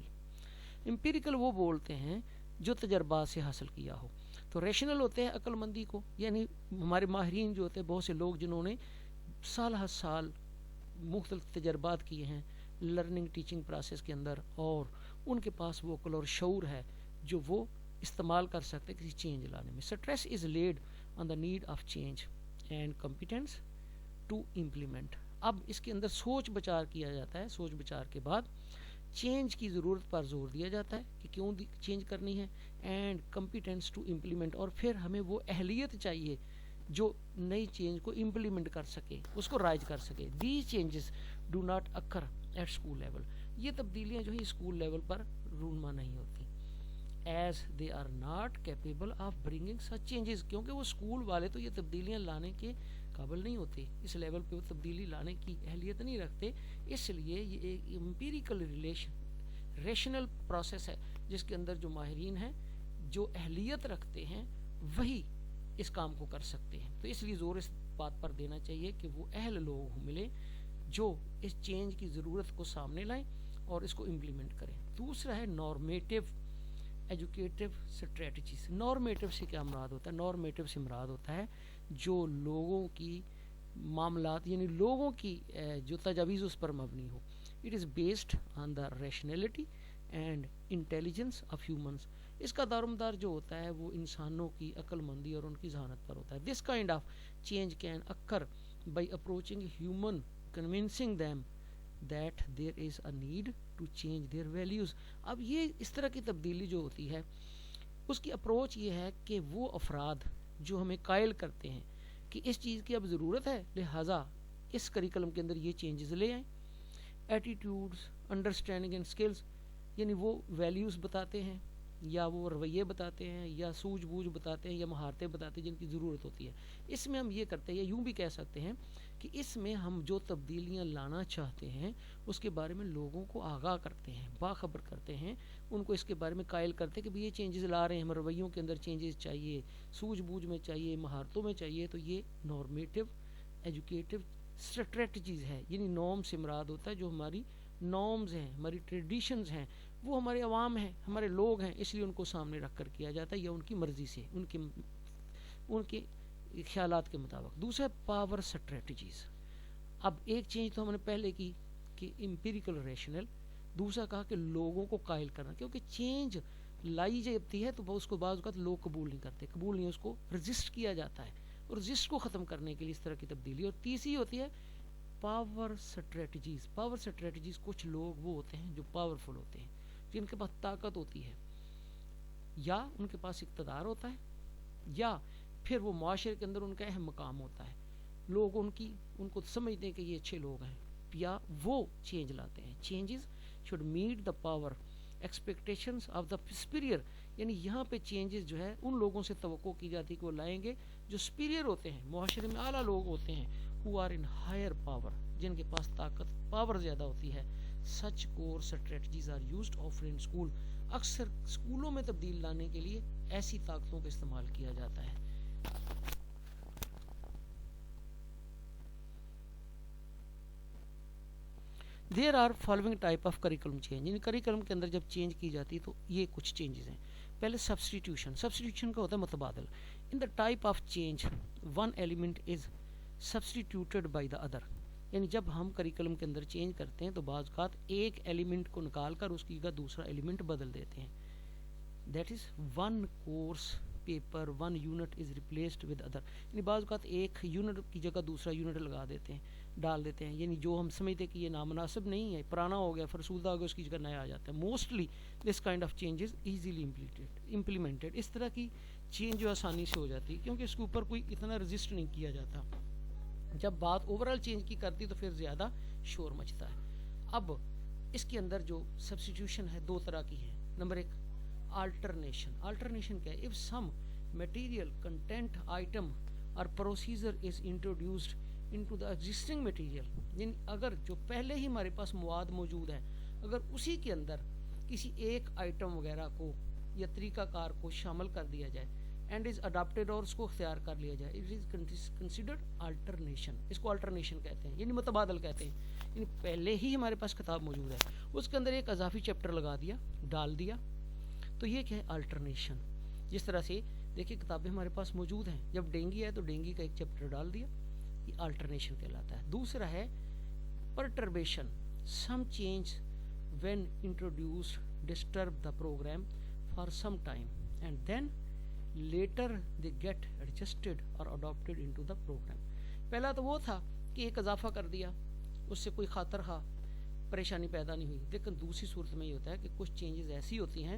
Speaker 1: امپیریکل وہ بولتے ہیں جو تجربات سے حاصل کیا ہو. تو ریشنل ہوتے ہیں عقل مندی کو, یعنی ہمارے ماہرین جو ہوتے ہیں بہت سے لوگ جنہوں نے سال ہر سال مختلف تجربات کیے ہیں لرننگ ٹیچنگ پروسیس کے اندر, اور ان کے پاس وہ عقل اور شعور ہے جو وہ استعمال کر سکتے کسی چینج لانے میں. Stress is laid on the need of change and competence to implement. اب اس کے اندر سوچ بچار کیا جاتا ہے, سوچ بچار کے بعد چینج کی ضرورت پر زور دیا جاتا ہے کہ کیوں چینج کرنی ہے, اینڈ کمپیٹنس ٹو امپلیمنٹ, اور پھر ہمیں وہ اہلیت چاہیے جو نئی چینج کو امپلیمنٹ کر سکے, اس کو رائج کر سکے. These changes do not occur at school level. یہ تبدیلیاں جو ہے اسکول لیول پر رونما نہیں ہوتی, as they are not capable of bringing such changes, کیونکہ وہ اسکول والے تو یہ تبدیلیاں لانے کے قابل نہیں ہوتے, اس لیول پہ وہ تبدیلی لانے کی اہلیت نہیں رکھتے. اس لیے یہ ایک امپیریکل ریشنل پروسیس ہے جس کے اندر جو ماہرین ہیں جو اہلیت رکھتے ہیں وہی اس کام کو کر سکتے ہیں. تو اس لیے زور اس بات پر دینا چاہیے کہ وہ اہل لوگ ملے جو اس چینج کی ضرورت کو سامنے لائیں اور اس کو امپلیمنٹ کریں. دوسرا ہے نارمیٹیو ایجوکیٹو اسٹریٹجیز. نارمیٹیو سے کیا مراد ہوتا ہے؟ نارمیٹیو سے مراد ہوتا ہے جو لوگوں کی معاملات, یعنی لوگوں کی جو تجاویز اس پر مبنی ہو. It is based on the rationality and intelligence of humans. اس کا دارومدار جو ہوتا ہے وہ انسانوں کی عقل مندی اور ان کی ذہانت پر ہوتا ہے. This kind of change can occur by approaching human convincing them that there is a need to change their values. اب یہ اس طرح کی تبدیلی جو ہوتی ہے اس کی اپروچ یہ ہے کہ وہ افراد جو ہمیں قائل کرتے ہیں کہ اس چیز کی اب ضرورت ہے لہٰذا اس کریکلم کے اندر یہ چینجز لے آئیں. ایٹیٹیوڈز, انڈرسٹینڈنگ اینڈ اسکلز, یعنی وہ ویلیوز بتاتے ہیں یا وہ رویے بتاتے ہیں یا سوجھ بوجھ بتاتے ہیں یا مہارتیں بتاتے ہیں جن کی ضرورت ہوتی ہے. اس میں ہم یہ کرتے ہیں, یا یوں بھی کہہ سکتے ہیں کہ اس میں ہم جو تبدیلیاں لانا چاہتے ہیں اس کے بارے میں لوگوں کو آگاہ کرتے ہیں, باخبر کرتے ہیں, ان کو اس کے بارے میں قائل کرتے ہیں کہ یہ چینجز لا رہے ہیں, ہم رویوں کے اندر چینجز چاہیے, سوجھ بوجھ میں چاہیے, مہارتوں میں چاہیے. تو یہ نارمیٹیو ایجوکیٹو اسٹریٹجیز ہے. یعنی نارم سے مراد ہوتا ہے جو ہماری نارمز ہیں, ہماری ٹریڈیشنز ہیں, وہ ہمارے عوام ہیں, ہمارے لوگ ہیں, اس لیے ان کو سامنے رکھ کر کیا جاتا ہے یا ان کی مرضی سے, ان کے خیالات کے مطابق. دوسرا پاور اسٹریٹجیز. اب ایک چینج تو ہم نے پہلے کی کہ امپیریکل ریشنل, دوسرا کہا کہ لوگوں کو قائل کرنا, کیونکہ چینج لائی جاتی ہے تو اس کو بعض اوقات لوگ قبول نہیں کرتے, قبول نہیں, اس کو رجسٹ کیا جاتا ہے, اور رجسٹ کو ختم کرنے کے لیے اس طرح کی تبدیلی. اور تیسری ہوتی ہے پاور اسٹریٹجیز. پاور اسٹریٹجیز کچھ لوگ وہ ہوتے ہیں جو پاورفل ہوتے ہیں, جن کے پاس طاقت ہوتی ہے یا ان کے پاس اقتدار ہوتا ہے یا پھر وہ معاشرے کے اندر ان کا اہم مقام ہوتا ہے, لوگ ان کو سمجھتے ہیں کہ یہ اچھے لوگ ہیں, یا وہ چینج لاتے ہیں. Changes should meet the power expectations of the superior. یعنی یہاں پہ چینجز جو ہے ان لوگوں سے توقع کی جاتی ہے کہ وہ لائیں گے جو سپیریئر ہوتے ہیں, معاشرے میں اعلیٰ لوگ ہوتے ہیں, who are in higher power, جن کے پاس طاقت پاور زیادہ ہوتی ہے. such core strategies are used often in school. اکثر اسکولوں میں تبدیل لانے کے لیے ایسی طاقتوں کا استعمال کیا جاتا ہے. There are following type of curriculum change. یعنی کریکلم کے اندر جب چینج کی جاتی ہے تو یہ کچھ چینجز ہیں. پہلے سبسٹیٹیوشن کا ہوتا ہے متبادل. In the type of change one element is substituted by the other. یعنی جب ہم کریکولم کے اندر چینج کرتے ہیں تو بعض اوقات ایک ایلیمنٹ کو نکال کر اس کی جگہ دوسرا ایلیمنٹ بدل دیتے ہیں. That is one course paper one unit is replaced with other. یعنی بعض اوقات ایک یونٹ کی جگہ دوسرا یونٹ لگا دیتے ہیں, ڈال دیتے ہیں. یعنی جو ہم سمجھتے ہیں کہ یہ نامناسب نہیں ہے, پرانا ہو گیا, فرسودہ ہو گیا, اس کی جگہ نیا آ جاتا ہے. Mostly this kind of changes easily implemented. اس طرح کی چینج جو آسانی سے ہو جاتی ہے کیونکہ اس کے اوپر کوئی اتنا رجسٹ نہیں کیا جاتا. جب بات اوورال چینج کی کرتی تو پھر زیادہ شور مچتا ہے. اب اس کے اندر جو سبسٹیٹیوشن ہے دو طرح کی ہے. نمبر ایک alternation کیا ہے؟ if some material content item or procedure is introduced into the existing material, یعنی اگر جو پہلے ہی ہمارے پاس مواد موجود ہے اگر اسی کے اندر کسی ایک آئٹم وغیرہ کو یا طریقہ کار کو شامل کر دیا جائے اینڈ از اڈاپٹیڈ اور اس کو اختیار کر لیا جائے, اٹ از کنسیڈرڈ آلٹرنیشن. اس کو آلٹرنیشن کہتے ہیں, یعنی متبادل کہتے ہیں. یعنی پہلے ہی ہمارے پاس کتاب موجود ہے, اس کے اندر ایک اضافی چیپٹر لگا دیا, ڈال دیا, تو یہ کیا ہے؟ آلٹرنیشن. جس طرح سے دیکھیے کتابیں ہمارے پاس موجود ہیں, جب ڈینگی ہے تو ڈینگی کا ایک چیپٹر ڈال دیا, یہ آلٹرنیشن کہلاتا ہے. دوسرا ہے perturbation. Some change when introduced disturb the program for some time and then later they get adjusted or adopted into the program. پہلا تو وہ تھا کہ ایک اضافہ کر دیا, اس سے کوئی خاطر خواہ پریشانی پیدا نہیں ہوئی. لیکن دوسری صورت میں یہ ہوتا ہے کہ کچھ چینجز ایسی ہوتی ہیں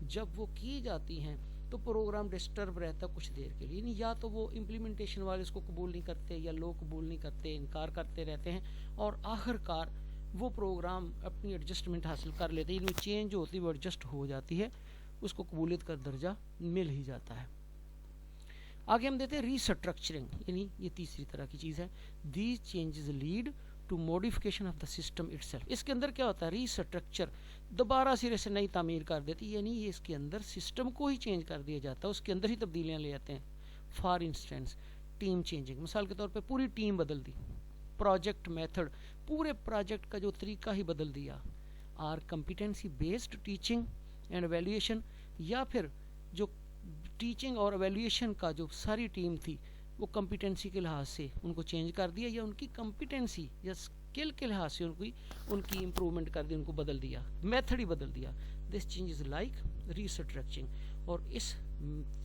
Speaker 1: جب وہ کی جاتی ہیں تو پروگرام ڈسٹرب رہتا کچھ دیر کے لیے. یا تو وہ امپلیمنٹیشن والے اس کو قبول نہیں کرتے, یا لوگ قبول نہیں کرتے, انکار کرتے رہتے ہیں, اور آخر کار وہ پروگرام اپنی ایڈجسٹمنٹ حاصل کر لیتے ہیں. یعنی چینج جو ہوتی ہے وہ ایڈجسٹ ہو جاتی ہے, اس کو قبولیت کا درجہ مل ہی جاتا ہے. آگے ہم دیتے ہیں ریسٹرکچرنگ, یعنی یہ تیسری طرح کی چیز ہے. These changes lead to modification of the system itself. اس کے اندر کیا ہوتا ہے؟ ریسٹرکچر, دوبارہ سرے سے نئی تعمیر کر دیتی, یعنی یہ اس کے اندر سسٹم کو ہی چینج کر دیا جاتا ہے, اس کے اندر ہی تبدیلیاں لے آتے ہیں. فار انسٹنس ٹیم چینجنگ, مثال کے طور پہ پوری ٹیم بدل دی. پروجیکٹ میتھڈ, پورے پروجیکٹ کا جو طریقہ ہی بدل دیا. Or competency based teaching and evaluation, یا پھر جو ٹیچنگ اور ایویلیویشن کا جو ساری ٹیم تھی وہ کمپیٹنسی کے لحاظ سے ان کو چینج کر دیا, یا ان کی کمپیٹنسی یا اسکل کے لحاظ سے ان کی امپرومنٹ کر دی, ان کو بدل دیا, میتھڈ ہی بدل دیا. This change is like restructuring, اور اس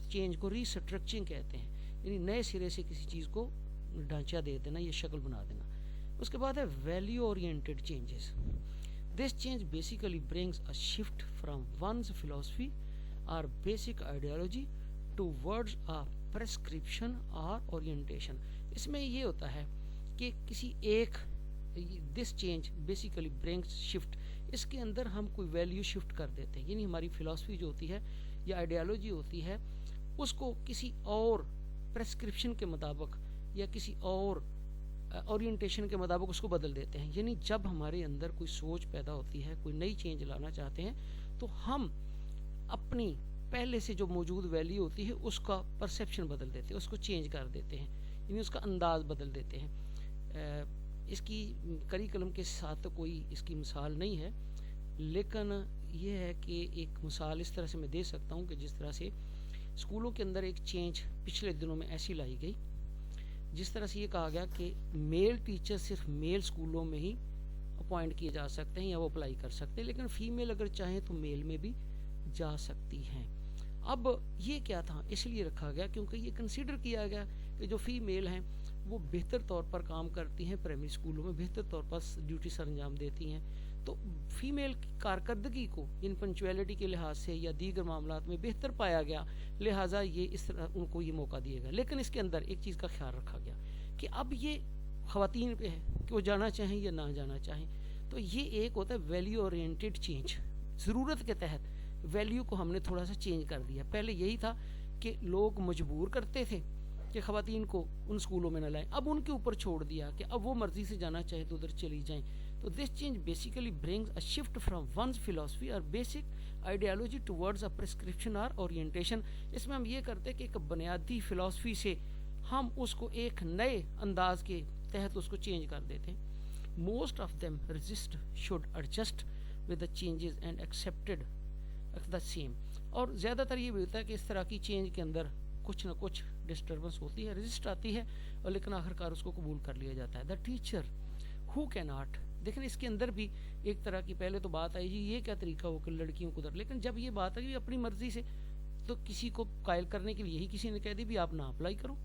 Speaker 1: چینج کو ریسٹرکچرنگ کہتے ہیں. یعنی نئے سرے سے کسی چیز کو ڈھانچہ دے دینا یا شکل بنا دینا. اس کے بعد ہے value oriented changes. This change basically brings a shift from one's philosophy or basic ideology towards a prescription or orientation. اس میں یہ ہوتا ہے کہ کسی ایک this change basically brings shift, اس کے اندر ہم کوئی ویلیو شفٹ کر دیتے ہیں. یعنی ہماری فلاسفی جو ہوتی ہے یا آئیڈیالوجی ہوتی ہے اس کو کسی اور پرسکرپشن کے مطابق یا کسی اور اورینٹیشن کے مطابق اس کو بدل دیتے ہیں. یعنی جب ہمارے اندر کوئی سوچ پیدا ہوتی ہے, کوئی نئی چینج لانا چاہتے ہیں, تو ہم اپنی پہلے سے جو موجود ویلیو ہوتی ہے اس کا پرسیپشن بدل دیتے ہیں, اس کو چینج کر دیتے ہیں, یعنی اس کا انداز بدل دیتے ہیں. اس کی کریکولم کے ساتھ تو کوئی اس کی مثال نہیں ہے, لیکن یہ ہے کہ ایک مثال اس طرح سے میں دے سکتا ہوں کہ جس طرح سے اسکولوں کے اندر ایک چینج پچھلے دنوں میں ایسی لائی گئی جس طرح سے یہ کہا گیا کہ میل ٹیچر صرف میل اسکولوں میں ہی اپوائنٹ کیے جا سکتے ہیں یا وہ اپلائی کر سکتے ہیں, لیکن فیمیل اگر چاہیں تو میل میں بھی جا سکتی ہیں. اب یہ کیا تھا؟ اس لیے رکھا گیا کیونکہ یہ کنسیڈر کیا گیا کہ جو فیمیل ہیں وہ بہتر طور پر کام کرتی ہیں, پرائمری اسکولوں میں بہتر طور پر ڈیوٹی سر انجام دیتی ہیں, تو فیمیل کی کارکردگی کو ان پنچویلٹی کے لحاظ سے یا دیگر معاملات میں بہتر پایا گیا, لہٰذا یہ اس طرح ان کو یہ موقع دیا گیا. لیکن اس کے اندر ایک چیز کا خیال رکھا گیا کہ اب یہ خواتین پہ ہے کہ وہ جانا چاہیں یا نہ جانا چاہیں. تو یہ ایک ہوتا ہے ویلیو اورینٹڈ چینج. ضرورت کے تحت ویلیو کو ہم نے تھوڑا سا چینج کر دیا. پہلے یہی تھا کہ لوگ مجبور کرتے تھے کہ خواتین کو ان اسکولوں میں نہ لائیں, اب ان کے اوپر چھوڑ دیا کہ اب وہ مرضی سے جانا چاہے تو ادھر چلی جائیں. تو this change basically brings a shift from one's philosophy or basic ideology towards a prescription or orientation. اس میں ہم یہ کرتے کہ ایک بنیادی فلاسفی سے ہم اس کو ایک نئے انداز کے تحت اس کو چینج کر دیتے ہیں. Most of them resist should adjust with the changes and accepted the same. اور زیادہ تر یہ بھی ہوتا ہے کہ اس طرح کی چینج کے اندر کچھ نہ کچھ ڈسٹربنس ہوتی ہے, رزسٹ آتی ہے, اور لیکن آخر کار اس کو قبول کر لیا جاتا ہے. دا ٹیچر ہو کی ناٹ, دیکھیں اس کے اندر بھی ایک طرح کی پہلے تو بات آئی جی یہ کیا طریقہ ہو کہ لڑکیوں کو لیکن جب یہ بات آئی اپنی مرضی سے, تو کسی کو قائل کرنے کے لیے یہی کسی نے کہہ دی بھی آپ نہ اپلائی کرو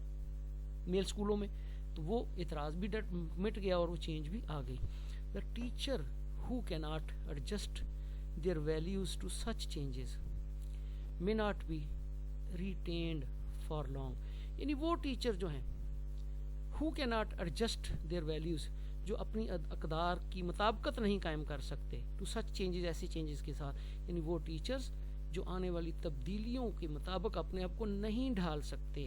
Speaker 1: میل اسکولوں میں, تو وہ اعتراض بھی مٹ گیا اور وہ چینج بھی آ گئی. دا ٹیچر ہو کی not adjust their values to such changes may not be retained for long. یعنی وہ ٹیچر جو ہیں who cannot adjust their values, جو اپنی اقدار کی مطابقت نہیں قائم کر سکتے to such changes, ایسی چینجز کے ساتھ, یعنی وہ ٹیچرز جو آنے والی تبدیلیوں کے مطابق اپنے آپ کو نہیں ڈھال سکتے,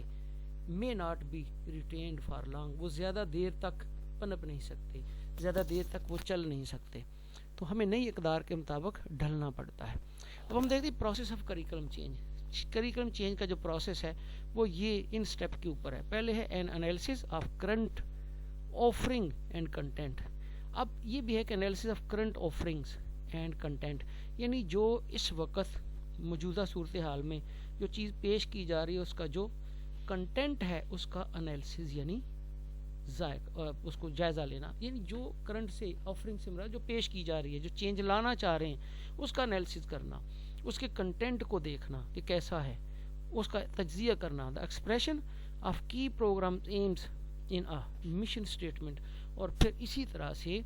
Speaker 1: may not be retained for long, وہ زیادہ دیر تک پنپ نہیں سکتے, زیادہ دیر تک وہ چل نہیں سکتے, تو ہمیں نئی اقدار کے مطابق ڈھلنا پڑتا ہے. اب ہم دیکھتے ہیں process of curriculum change. Curriculum change کا جو پروسیس ہے وہ یہ ان سٹیپ کے اوپر ہے. پہلے ہے an analysis of current offering and content. اب یہ بھی ہے کہ analysis of current offerings and content, یعنی جو اس وقت موجودہ صورتحال میں جو چیز پیش کی جا رہی ہے اس کا جو کنٹینٹ ہے اس کا انالیسس یعنی اس کو جائزہ لینا, یعنی جو کرنٹ سے آفرنگ سے مراد جو پیش کی جا رہی ہے, جو چینج لانا چاہ رہے ہیں اس کا انالیسس کرنا, اس کے کنٹینٹ کو دیکھنا کہ کیسا ہے, اس کا تجزیہ کرنا. The expression of key program aims in a mission statement, اور پھر اسی طرح سے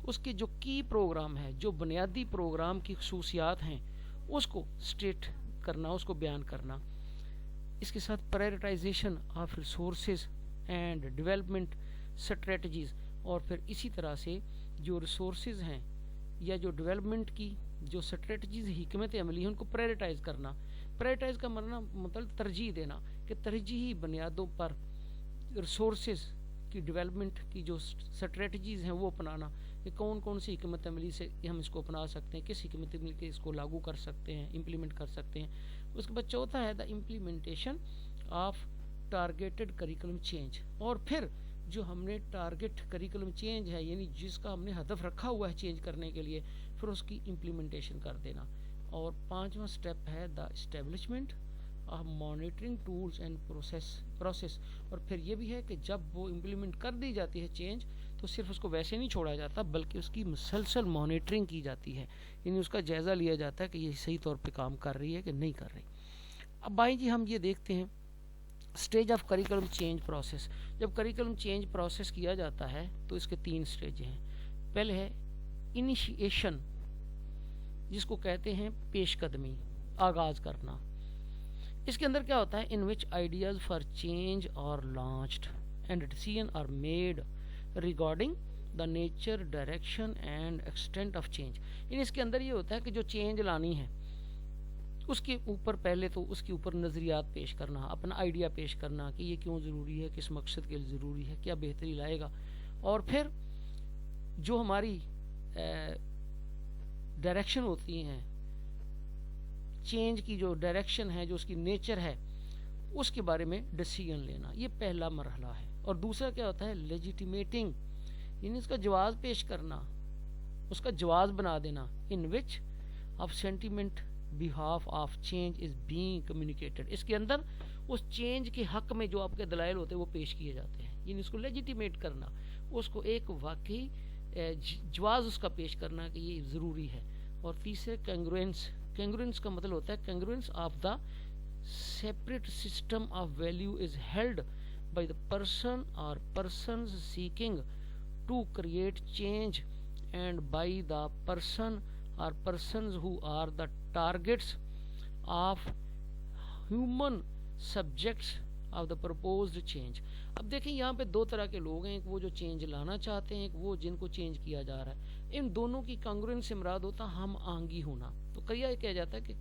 Speaker 1: اس کے جو کی پروگرام ہے, جو بنیادی پروگرام کی خصوصیات ہیں اس کو اسٹیٹ کرنا, اس کو بیان کرنا. اس کے ساتھ prioritisation of resources and development strategies, اور پھر اسی طرح سے جو ریسورسز ہیں یا جو ڈیولپمنٹ کی جو اسٹریٹجیز حکمت عملی ہیں ان کو پرائرٹائز کرنا. پرائرٹائز کا مطلب ترجیح دینا, کہ ترجیحی بنیادوں پر ریسورسز کی ڈیولپمنٹ کی جو اسٹریٹجیز ہیں وہ اپنانا, کہ کون کون سی حکمت عملی سے ہم اس کو اپنا سکتے ہیں, کس حکمت عملی کے اس کو لاگو کر سکتے ہیں, امپلیمنٹ کر سکتے ہیں. اس کے بعد چوتھا ہے the implementation of targeted curriculum change, اور پھر جو ہم نے ٹارگیٹ کریکلم چینج ہے یعنی جس کا ہم نے ہدف رکھا ہوا ہے چینج کرنے کے لیے, پھر اس کی امپلیمنٹیشن کر دینا. اور پانچواں سٹیپ ہے the establishment of monitoring tools and process, اور پھر یہ بھی ہے کہ جب وہ امپلیمنٹ کر دی جاتی ہے چینج تو صرف اس کو ویسے نہیں چھوڑا جاتا بلکہ اس کی مسلسل مانیٹرنگ کی جاتی ہے, یعنی اس کا جائزہ لیا جاتا ہے کہ یہ صحیح طور پہ کام کر رہی ہے کہ نہیں کر رہی. اب بھائی جی ہم یہ دیکھتے ہیں stage of curriculum change process. جب کریکلم چینج پروسیس کیا جاتا ہے تو اس کے 3 اسٹیج ہیں. پہلے ہے انیشیشن, جس کو کہتے ہیں پیش قدمی, آغاز کرنا. اس کے اندر کیا ہوتا ہے, in which ideas for change are launched and decision are made regarding the nature, direction and extent of change. یعنی اس کے اندر یہ ہوتا ہے کہ جو چینج لانی ہے اس کے اوپر پہلے تو اس کے اوپر نظریات پیش کرنا, اپنا آئیڈیا پیش کرنا کہ یہ کیوں ضروری ہے, کس مقصد کے لیے ضروری ہے, کیا بہتری لائے گا. اور پھر جو ہماری ڈائریکشن ہوتی ہیں, چینج کی جو ڈائریکشن ہے, جو اس کی نیچر ہے, اس کے بارے میں ڈیسیژن لینا, یہ پہلا مرحلہ ہے. اور دوسرا کیا ہوتا ہے لیجیٹیمیٹنگ, یعنی اس کا جواز پیش کرنا, اس کا جواز بنا دینا. In which of sentiment behalf of change is being communicated, اس کے اندر اس چینج کے حق میں جو آپ کے دلائل ہوتے ہیں وہ پیش کیے جاتے ہیں, یعنی اس کو لیجیٹیمیٹ کرنا, اس کو ایک واقعی جواز اس کا پیش کرنا کہ یہ ضروری ہے. اور تیسرے کینگروئنس, کینگروئنس کا مطلب ہوتا ہے congruence of the separate system of value is held by the person or persons seeking to create change and by the person or persons who are the targets of human subjects of the proposed change. اب دیکھیں یہاں پہ 2 طرح کے لوگ ہیں, ایک وہ جو چینج لانا چاہتے ہیں, ایک وہ جن کو چینج کیا جا رہا ہے. ان دونوں کی کنگروئنس سے مراد ہوتا ہم آہنگی ہونا. تو کہا جاتا ہے کہ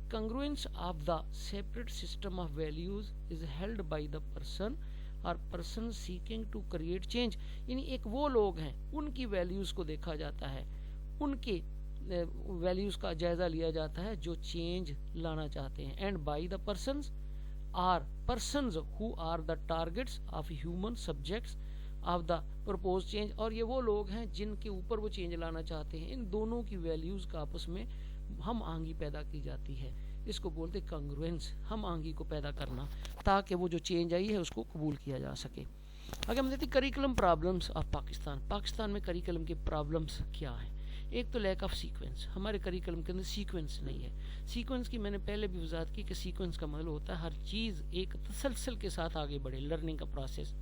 Speaker 1: congruence of the separate system of values is held by the person or person seeking to create change, یعنی ایک وہ لوگ ہیں ان کی ویلیوز کو دیکھا جاتا ہے, ان کے ویلیوز کا جائزہ لیا جاتا ہے جو چینج لانا چاہتے ہیں. And by the persons or persons who are the targets of human subjects of the purpose change, اور یہ وہ لوگ ہیں جن کے اوپر وہ چینج لانا چاہتے ہیں. ان دونوں کی ویلیوز کا آپس میں ہم آہنگی پیدا کی جاتی ہے، اس کو بولتے کنگروینس، ہم آہنگی کو پیدا کرنا، تاکہ وہ جو چینج آئی ہے اس کو قبول کیا جا سکے۔ اگر ہم دیکھتے کریکولم پرابلمس آف پاکستان میں کریکولم کے پرابلمس کیا ہیں؟ ایک تو لیک آف سیکوینس، ہمارے کریکولم کے اندر سیکوینس نہیں ہے۔ سیکوینس کی میں نے پہلے بھی وضاحت کی کہ سیکوینس کا مطلب ہوتا ہے ہر چیز ایک تسلسل کے ساتھ آگے بڑھے، لرننگ کا پروسیس،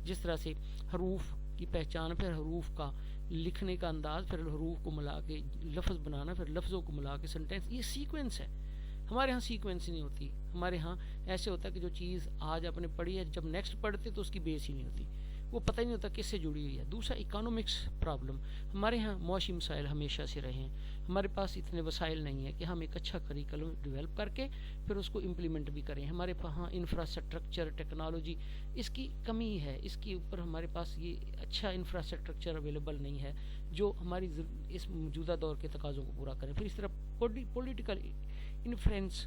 Speaker 1: جس طرح سے حروف کی پہچان، پھر حروف کا لکھنے کا انداز، پھر حروف کو ملا کے لفظ بنانا، پھر لفظوں کو ملا کے سنٹینس، یہ سیکوینس ہے۔ ہمارے ہاں سیکوینس نہیں ہوتی، ہمارے ہاں ایسے ہوتا ہے کہ جو چیز آج آپ نے پڑھی ہے جب نیکسٹ پڑھتے تو اس کی بیس ہی نہیں ہوتی، وہ پتہ ہی نہیں ہوتا کس سے جڑی ہوئی ہے۔ دوسرا اکانومکس پرابلم، ہمارے ہاں معاشی مسائل ہمیشہ سے رہے ہیں، ہمارے پاس اتنے وسائل نہیں ہیں کہ ہم ایک اچھا کریکولم ڈیولپ کر کے پھر اس کو امپلیمنٹ بھی کریں۔ ہمارے ہاں انفراسٹرکچر، ٹیکنالوجی، اس کی کمی ہے، اس کے اوپر ہمارے پاس یہ اچھا انفراسٹرکچر اویلیبل نہیں ہے جو ہماری اس موجودہ دور کے تقاضوں کو پورا کرے۔ پھر اس طرح پولیٹیکل انفلوئنس،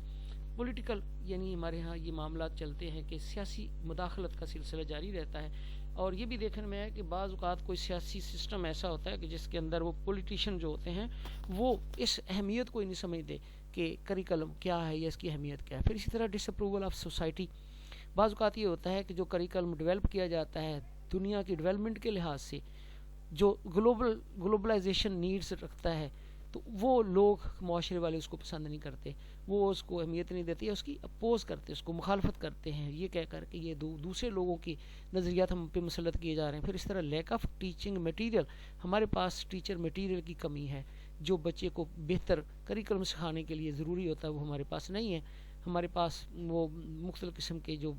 Speaker 1: پولیٹیکل یعنی ہمارے ہاں یہ معاملات چلتے ہیں کہ سیاسی مداخلت کا سلسلہ جاری رہتا ہے، اور یہ بھی دیکھنے میں ہے کہ بعض اوقات کوئی سیاسی سسٹم ایسا ہوتا ہے کہ جس کے اندر وہ پولیٹیشین جو ہوتے ہیں وہ اس اہمیت کو ہی نہیں سمجھتے کہ کریکولم کیا ہے یا اس کی اہمیت کیا ہے۔ پھر اسی طرح ڈس اپروول آف سوسائٹی، بعض اوقات یہ ہوتا ہے کہ جو کریکولم ڈیولپ کیا جاتا ہے دنیا کی ڈیولپمنٹ کے لحاظ سے جو گلوبلائزیشن نیڈز رکھتا ہے، تو وہ لوگ معاشرے والے اس کو پسند نہیں کرتے، وہ اس کو اہمیت نہیں دیتے، اس کی اپوز کرتے، اس کو مخالفت کرتے ہیں، یہ کہہ کر کہ یہ دوسرے لوگوں کی نظریات ہم پہ مسلط کیے جا رہے ہیں۔ پھر اس طرح لیک آف ٹیچنگ مٹیریل، ہمارے پاس ٹیچر مٹیریل کی کمی ہے، جو بچے کو بہتر کریکولم سکھانے کے لیے ضروری ہوتا ہے وہ ہمارے پاس نہیں ہے۔ ہمارے پاس وہ مختلف قسم کے جو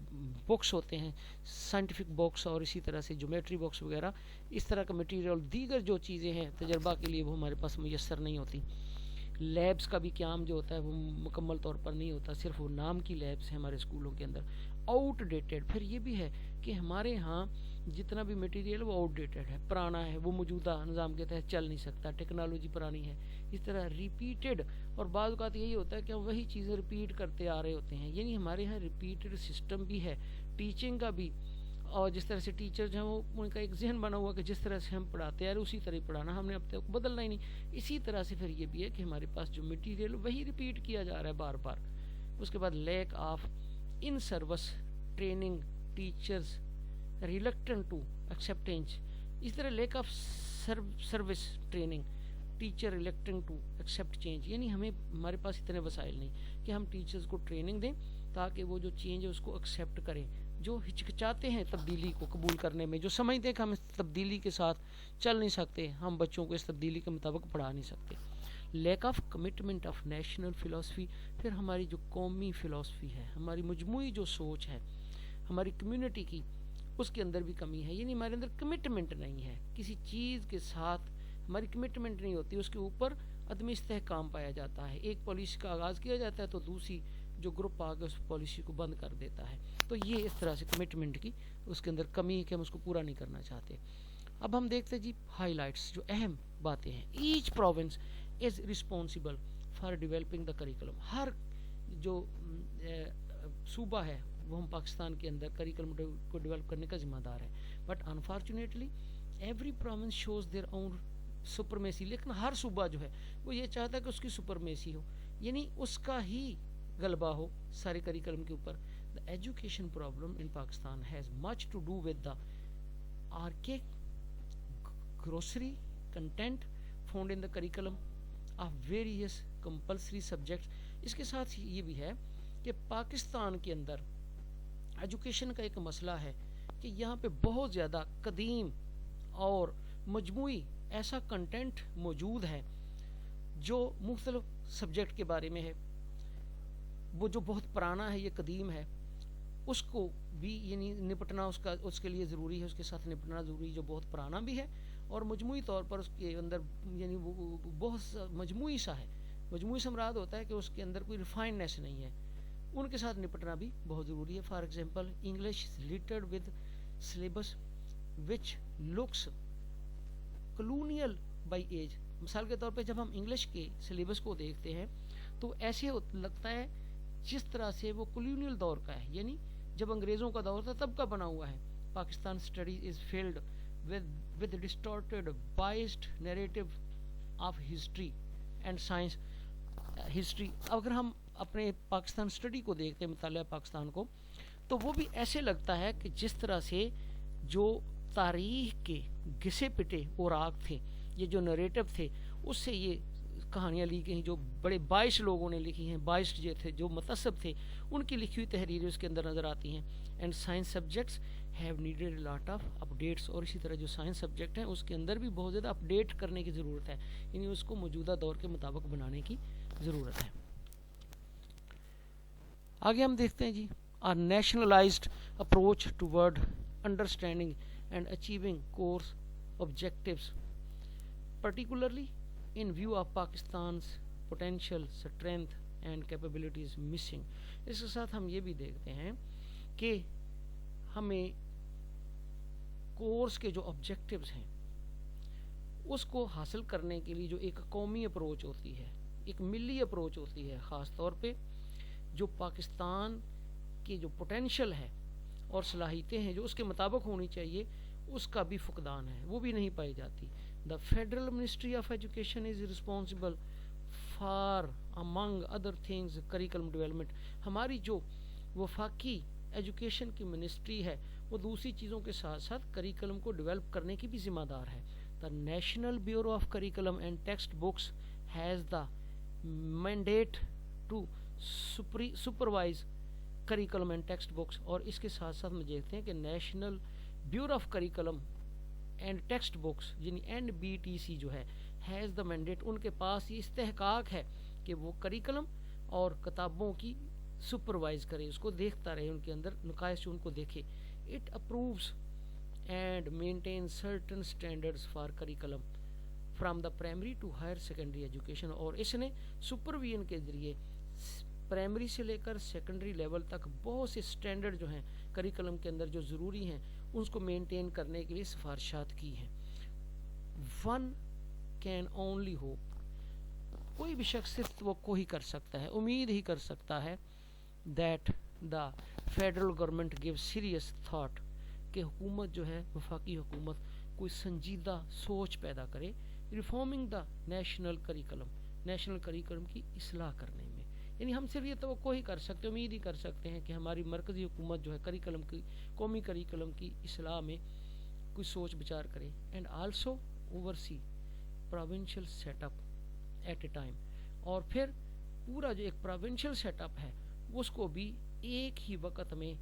Speaker 1: بکس ہوتے ہیں، سائنٹیفک بکس اور اسی طرح سے جیومیٹری بکس وغیرہ، اس طرح کا مٹیریل، دیگر جو چیزیں ہیں تجربہ کے لیے وہ ہمارے پاس میسر نہیں ہوتی۔ لیبس کا بھی قیام جو ہوتا ہے وہ مکمل طور پر نہیں ہوتا، صرف وہ نام کی لیبس ہیں ہمارے اسکولوں کے اندر، آؤٹ ڈیٹڈ۔ پھر یہ بھی ہے کہ ہمارے ہاں جتنا بھی مٹیریل وہ آؤٹ ڈیٹڈ ہے، پرانا ہے، وہ موجودہ نظام کے تحت چل نہیں سکتا، ٹیکنالوجی پرانی ہے۔ اس طرح ریپیٹڈ، اور بعض اوقات یہی ہوتا ہے کہ ہم وہی چیزیں ریپیٹ کرتے آ رہے ہوتے ہیں، یعنی ہمارے ہاں ریپیٹڈ سسٹم بھی ہے ٹیچنگ کا بھی، اور جس طرح سے ٹیچر جو ہیں وہ ان کا ایک ذہن بنا ہوا کہ جس طرح سے ہم پڑھاتے ہیں اسی طرح پڑھانا، ہم نے اب تک بدلنا ہی نہیں۔ اسی طرح سے پھر یہ بھی ہے کہ ہمارے پاس جو مٹیریل وہی ریپیٹ کیا جا رہا ہے بار بار۔ اس کے بعد lack of in service training teachers reluctant to accept change, اس طرح lack of service training teacher reluctant to accept change, یعنی ہمارے پاس اتنے وسائل نہیں کہ ہم ٹیچرز کو ٹریننگ دیں تاکہ وہ جو چینج ہے اس کو ایکسیپٹ کریں، جو ہچکچاتے ہیں تبدیلی کو قبول کرنے میں، جو سمجھتے ہیں کہ ہم اس تبدیلی کے ساتھ چل نہیں سکتے، ہم بچوں کو اس تبدیلی کے مطابق پڑھا نہیں سکتے۔ Lack of commitment of national philosophy, پھر ہماری جو قومی فلاسفی ہے، ہماری مجموعی جو سوچ ہے ہماری کمیونٹی کی، اس کے اندر بھی کمی ہے، یعنی ہمارے اندر کمٹمنٹ نہیں ہے، کسی چیز کے ساتھ ہماری کمٹمنٹ نہیں ہوتی، اس کے اوپر عدم استحکام پایا جاتا ہے۔ ایک پالیسی کا آغاز کیا جاتا ہے تو دوسری جو گروپ آگے اس پالیسی کو بند کر دیتا ہے، تو یہ اس طرح سے کمٹمنٹ کی اس کے اندر کمی ہے کہ ہم اس کو پورا نہیں کرنا چاہتے۔ اب ہم دیکھتے جی ہائی لائٹس، جو اہم باتیں ہیں۔ Each province is responsible for developing the curriculum, ہر جو صوبہ ہے وہ ہم پاکستان کے اندر کریکولم کو ڈیولپ کرنے کا ذمہ دار ہے، but unfortunately every province shows their own supremacy, لیکن ہر صوبہ جو ہے وہ یہ چاہتا ہے کہ اس کی سپرمیسی ہو، یعنی اس کا ہی غلبہ ہو سارے کریکولم کے اوپر۔ The education problem in Pakistan has much to do with the archaic grocery content found in the curriculum of various compulsory subjects۔ اس کے ساتھ یہ بھی ہے کہ پاکستان کے اندر ایجوکیشن کا ایک مسئلہ ہے کہ یہاں پہ بہت زیادہ قدیم اور مجموعی ایسا کنٹینٹ موجود ہے جو مختلف سبجیکٹ کے بارے میں ہے، وہ جو بہت پرانا ہے، یہ قدیم ہے، اس کو بھی یعنی نپٹنا اس کے لیے ضروری ہے، اس کے ساتھ نپٹنا ضروری ہے، جو بہت پرانا بھی ہے اور مجموعی طور پر اس کے اندر یعنی وہ بہت مجموعی سا ہے۔ مجموعی سے مراد ہوتا ہے کہ اس کے اندر کوئی ریفائنڈنیس نہیں ہے، ان کے ساتھ نپٹنا بھی بہت ضروری ہے۔ For example English littered with syllabus which looks colonial by age، مثال کے طور پہ جب ہم انگلش کے سلیبس کو دیکھتے ہیں تو ایسے لگتا ہے جس طرح سے وہ کولونیل دور کا ہے، یعنی جب انگریزوں کا دور تھا تب کا بنا ہوا ہے۔ Pakistan study is filled with distorted biased narrative of history and science، history. اگر ہم اپنے پاکستان اسٹڈی کو دیکھتے ہیں, مطالعہ پاکستان کو, تو وہ بھی ایسے لگتا ہے کہ جس طرح سے جو تاریخ کے گھسے پٹے اوراق تھے, یہ جو نریٹو تھے, اس سے یہ کہانیاں لی گئی, جو بڑے 22 لوگوں نے لکھی ہیں, 22 جو تھے جو متصب تھے, ان کی لکھی ہوئی تحریریں اس کے اندر نظر آتی ہیں. And science subjects have needed lot of updates, اور اسی طرح جو سائنس سبجیکٹ ہیں اس کے اندر بھی بہت زیادہ اپڈیٹ کرنے کی ضرورت ہے, یعنی اس کو موجودہ دور کے مطابق بنانے کی ضرورت ہے. آگے ہم دیکھتے ہیں جی, a nationalized approach toward understanding and achieving course objectives, particularly in view of Pakistan's potential strength and capabilities missing. اس کے ساتھ ہم یہ بھی دیکھتے ہیں کہ ہمیں کورس کے جو آبجیکٹیوز ہیں اس کو حاصل کرنے کے لیے جو ایک قومی اپروچ ہوتی ہے, ایک ملی اپروچ ہوتی ہے, خاص طور پہ جو پاکستان کی جو پوٹینشل ہے اور صلاحیتیں ہیں جو اس کے مطابق ہونی چاہیے, اس کا بھی فقدان ہے, وہ بھی نہیں پائی جاتی. The Federal Ministry of Education is responsible for among other things curriculum development. ہماری جو وفاقی ایجوکیشن کی منسٹری ہے وہ دوسری چیزوں کے ساتھ ساتھ کریکلم کو ڈیولپ کرنے کی بھی ذمہ دار ہے. The National Bureau of Curriculum and Textbooks has the mandate to supervise curriculum and text books, اور اس کے ساتھ ساتھ ہم دیکھتے ہیں کہ national bureau of curriculum and text books یعنی NBTC جو ہے, ہیز دا مینڈیٹ, ان کے پاس یہ استحقاق ہے کہ وہ کریکلم اور کتابوں کی سپروائز کرے, اس کو دیکھتا رہے, ان کے اندر نقائص ان کو دیکھے. It approves and maintain certain standards for curriculum from the primary to higher secondary education, اور اس نے سپرویژن کے ذریعے پرائمری سے لے کر سیکنڈری لیول تک بہت سے سٹینڈرڈ جو ہیں کریکلم کے اندر جو ضروری ہیں اس کو مینٹین کرنے کے لیے سفارشات کی ہیں. ون کین اونلی ہوپ, کوئی بھی شخص صرف توقع ہی کر سکتا ہے, امید ہی کر سکتا ہے, that the federal government give serious thought, کہ حکومت جو ہے وفاقی حکومت کوئی سنجیدہ سوچ پیدا کرے, ریفارمنگ دا نیشنل کریکلم کی اصلاح کرنے میں. یعنی ہم صرف یہ توقع ہی کر سکتے, امید ہی کر سکتے ہیں کہ ہماری مرکزی حکومت جو ہے کریکلم کی, قومی کریکلم کی اصلاح میں کوئی سوچ بچار کرے. And also oversee provincial set up at a time, اور پھر پورا جو ایک پروونشل سیٹ اپ ہے اس کو بھی ایک ہی وقت میں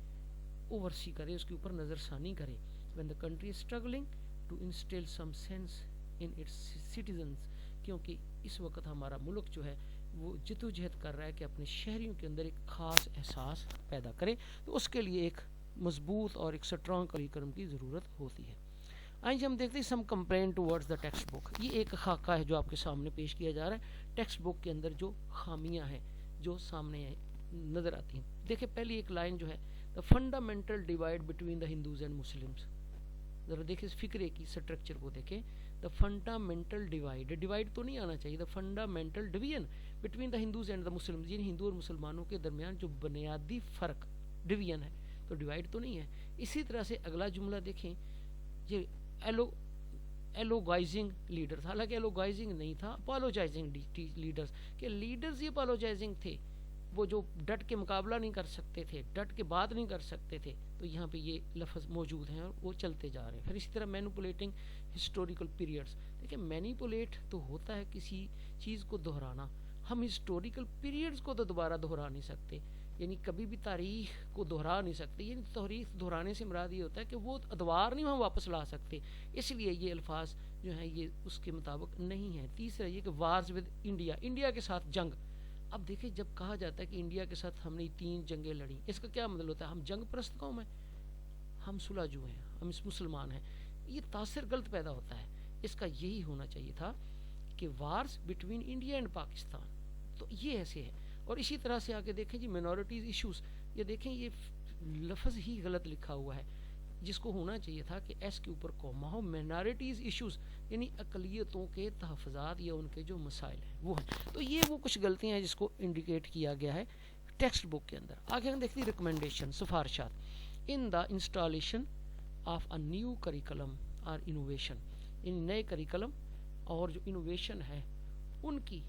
Speaker 1: اوورسی کرے, اس کے اوپر نظر ثانی کرے. when the country is struggling to instill some sense in its citizens, کیونکہ اس وقت ہمارا ملک جو ہے وہ جدوجہد کر رہا ہے کہ اپنے شہریوں کے اندر ایک خاص احساس پیدا کرے, تو اس کے لیے ایک مضبوط اور ایک سٹرانگ کریکلم کی ضرورت ہوتی ہے. آئیے ہم دیکھتے ہیں some complain towards the textbook. یہ ایک خاکہ ہے جو آپ کے سامنے پیش کیا جا رہا ہے, ٹیکسٹ بک کے اندر جو خامیاں ہیں جو سامنے نظر آتی ہیں. دیکھیں پہلی ایک لائن جو ہے, the fundamental divide between the Hindus and Muslims. ذرا دیکھیں اس فکرے کی سٹرکچر کو دیکھیں, دا فنڈامنٹل ڈیوائڈ تو نہیں آنا چاہیے, the fundamental division between the Hindus and the Muslims, یعنی ہندو اور مسلمانوں کے درمیان جو بنیادی فرق ڈویژن ہے, تو ڈیوائڈ تو نہیں ہے. اسی طرح سے اگلا جملہ دیکھیں, یہ ایلوگائزنگ لیڈرز, حالانکہ ایلوگائزنگ نہیں تھا, اپالوجائزنگ لیڈرز, کہ لیڈرز ہی اپالوجائزنگ تھے, وہ جو ڈٹ کے مقابلہ نہیں کر سکتے تھے, ڈٹ کے بات نہیں کر سکتے تھے, تو یہاں پہ یہ لفظ موجود ہیں اور وہ چلتے جا رہے ہیں. پھر اسی طرح مینیپولیٹنگ ہسٹوریکل پیریڈس. دیکھیں مینیپولیٹ تو ہوتا ہے کسی چیز کو دہرانا, ہم ہسٹوریکل پیریڈز کو تو دوبارہ دہرا نہیں سکتے, یعنی کبھی بھی تاریخ کو دہرا نہیں سکتے. یعنی تاریخ دہرانے سے مراد یہ ہوتا ہے کہ وہ ادوار نہیں ہم واپس لا سکتے, اس لیے یہ الفاظ جو ہیں یہ اس کے مطابق نہیں ہیں. تیسرا یہ کہ وارز ود انڈیا, انڈیا کے ساتھ جنگ. اب دیکھیں جب کہا جاتا ہے کہ انڈیا کے ساتھ ہم نے 3 جنگیں لڑیں, اس کا کیا مطلب ہوتا ہے؟ ہم جنگ پرست قوم ہیں, ہم صلح جو ہیں, ہم اس مسلمان ہیں. یہ تاثر غلط پیدا ہوتا ہے. اس کا یہی ہونا چاہیے تھا کہ wars between India and Pakistan, تو یہ ایسے ہے. اور اسی طرح سے آگے دیکھیں جی مینورٹیز ایشوز, یہ دیکھیں یہ لفظ ہی غلط لکھا ہوا ہے, جس کو ہونا چاہیے تھا کہ ایس کے اوپر کوما ہو. مینارٹیز ایشوز یعنی اقلیتوں کے تحفظات یا ان کے جو مسائل ہیں وہ ہیں. تو یہ وہ کچھ غلطیاں ہیں جس کو انڈیکیٹ کیا گیا ہے ٹیکسٹ بک کے اندر. آگے ہم دیکھتے ہیں ریکمنڈیشن, سفارشات. In the installation of a new curriculum or innovation, ان نئے کریکلم اور جو انوویشن ہے ان کی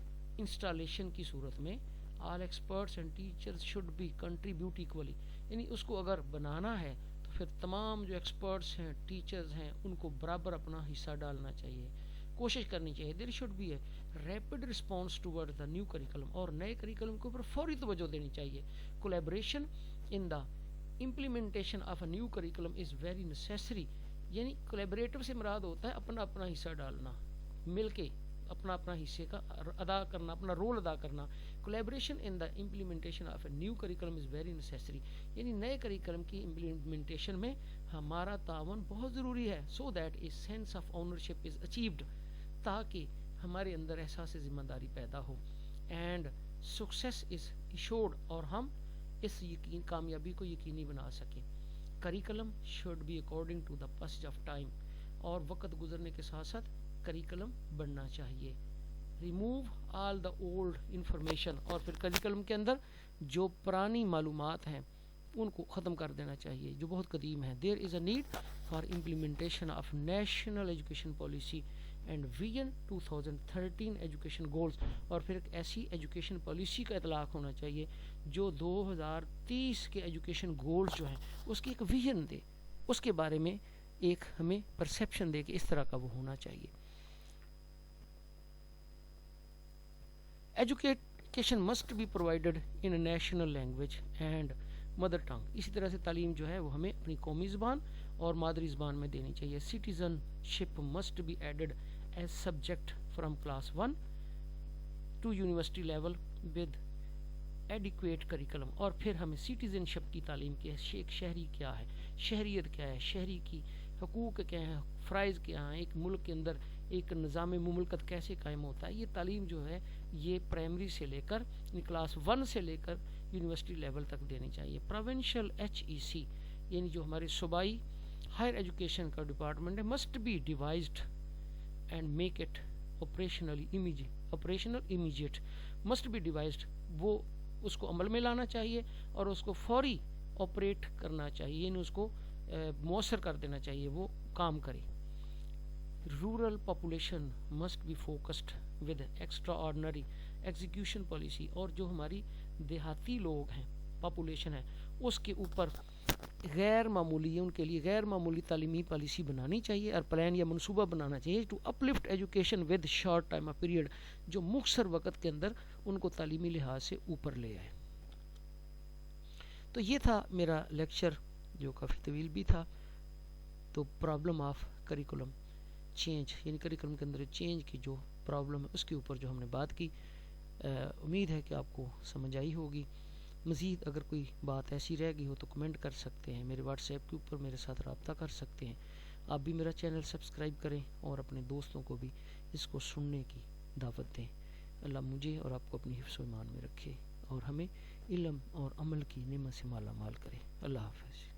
Speaker 1: انسٹالیشن کی صورت میں all experts and teachers should be contribute equally, یعنی اس کو اگر بنانا ہے تو پھر تمام جو ایکسپرٹس ہیں ٹیچرز ہیں ان کو برابر اپنا حصہ ڈالنا چاہیے، کوشش کرنی چاہیے. There should be a rapid response toward the new curriculum, اور نئے کریکلم کے اوپر فوری توجہ دینی چاہیے. Collaboration in the implementation of a new curriculum is very necessary، یعنی کولیبریٹو سے مراد ہوتا ہے اپنا اپنا حصہ ڈالنا، مل کے اپنا اپنا حصے کا ادا کرنا، اپنا رول ادا کرنا. Collaboration in the implementation of a new curriculum is very necessary, یعنی نئے کریکلم کی امپلیمنٹیشن میں ہمارا تعاون بہت ضروری ہے. So that a sense of ownership is achieved, تاکہ ہمارے اندر احساس ذمہ داری پیدا ہو. اینڈ سکسیس از ایشورڈ، اور ہم اس کامیابی کو یقینی بنا سکیں. Curriculum should be according to the passage of time, اور وقت گزرنے کے ساتھ ساتھ کریکلم بڑھنا چاہیے. Remove all the old information, اور پھر کریکلم کے اندر جو پرانی معلومات ہیں ان کو ختم کر دینا چاہیے جو بہت قدیم ہیں. There is a need for implementation of national education policy and vision 2013 education goals, اور پھر ایک ایسی ایجوکیشن پالیسی کا اطلاق ہونا چاہیے جو 2030 کے ایجوکیشن گولز جو ہیں اس کی ایک ویژن دے، اس کے بارے میں ایک ہمیں پرسیپشن دے کہ اس طرح کا وہ ہونا چاہیے. Education must be provided in a national language and mother tongue, اسی طرح سے تعلیم جو ہے وہ ہمیں اپنی قومی زبان اور مادری زبان میں دینی چاہیے. Citizenship must be added as subject from class 1 to university level with adequate curriculum, اور پھر ہمیں سٹیزن شپ کی تعلیم کی ایک شہری کیا ہے، شہریت کیا ہے، شہری کی حقوق کیا ہیں، فرائض کیا ہیں، ایک ملک کے اندر ایک نظام مملکت کیسے قائم ہوتا ہے. یہ تعلیم جو ہے یہ پرائمری سے لے کر کلاس 1 سے لے کر یونیورسٹی لیول تک دینی چاہیے. پروونشل HEC یعنی جو ہمارے صوبائی ہائر ایجوکیشن کا ڈپارٹمنٹ ہے must be devised and make it operational immediate, must be devised, وہ اس کو عمل میں لانا چاہیے اور اس کو فوری آپریٹ کرنا چاہیے، یعنی اس کو مؤثر کر دینا چاہیے، وہ کام کرے. Rural population must be focused with extraordinary execution policy, اور جو ہماری دیہاتی لوگ ہیں پاپولیشن ہے اس کے اوپر غیر معمولی، ان کے لیے غیر معمولی تعلیمی پالیسی بنانی چاہیے اور پلان یا منصوبہ بنانا چاہیے to uplift education with short time period, جو مختصر وقت کے اندر ان کو تعلیمی لحاظ سے اوپر لے آئے. تو یہ تھا میرا لیکچر جو کافی طویل بھی تھا. تو پرابلم آف کریکولم چینج، یعنی کریکولم کے اندر چینج کی جو پرابلم ہے اس کے اوپر جو ہم نے بات کی. امید ہے کہ آپ کو سمجھ آئی ہوگی. مزید اگر کوئی بات ایسی رہ گئی ہو تو کمنٹ کر سکتے ہیں، میرے واٹس ایپ کے اوپر میرے ساتھ رابطہ کر سکتے ہیں. آپ بھی میرا چینل سبسکرائب کریں اور اپنے دوستوں کو بھی اس کو سننے کی دعوت دیں. اللہ مجھے اور آپ کو اپنی حفظ و ایمان میں رکھے اور ہمیں علم اور عمل کی نعمت سے مالا مال کرے. اللہ حافظ.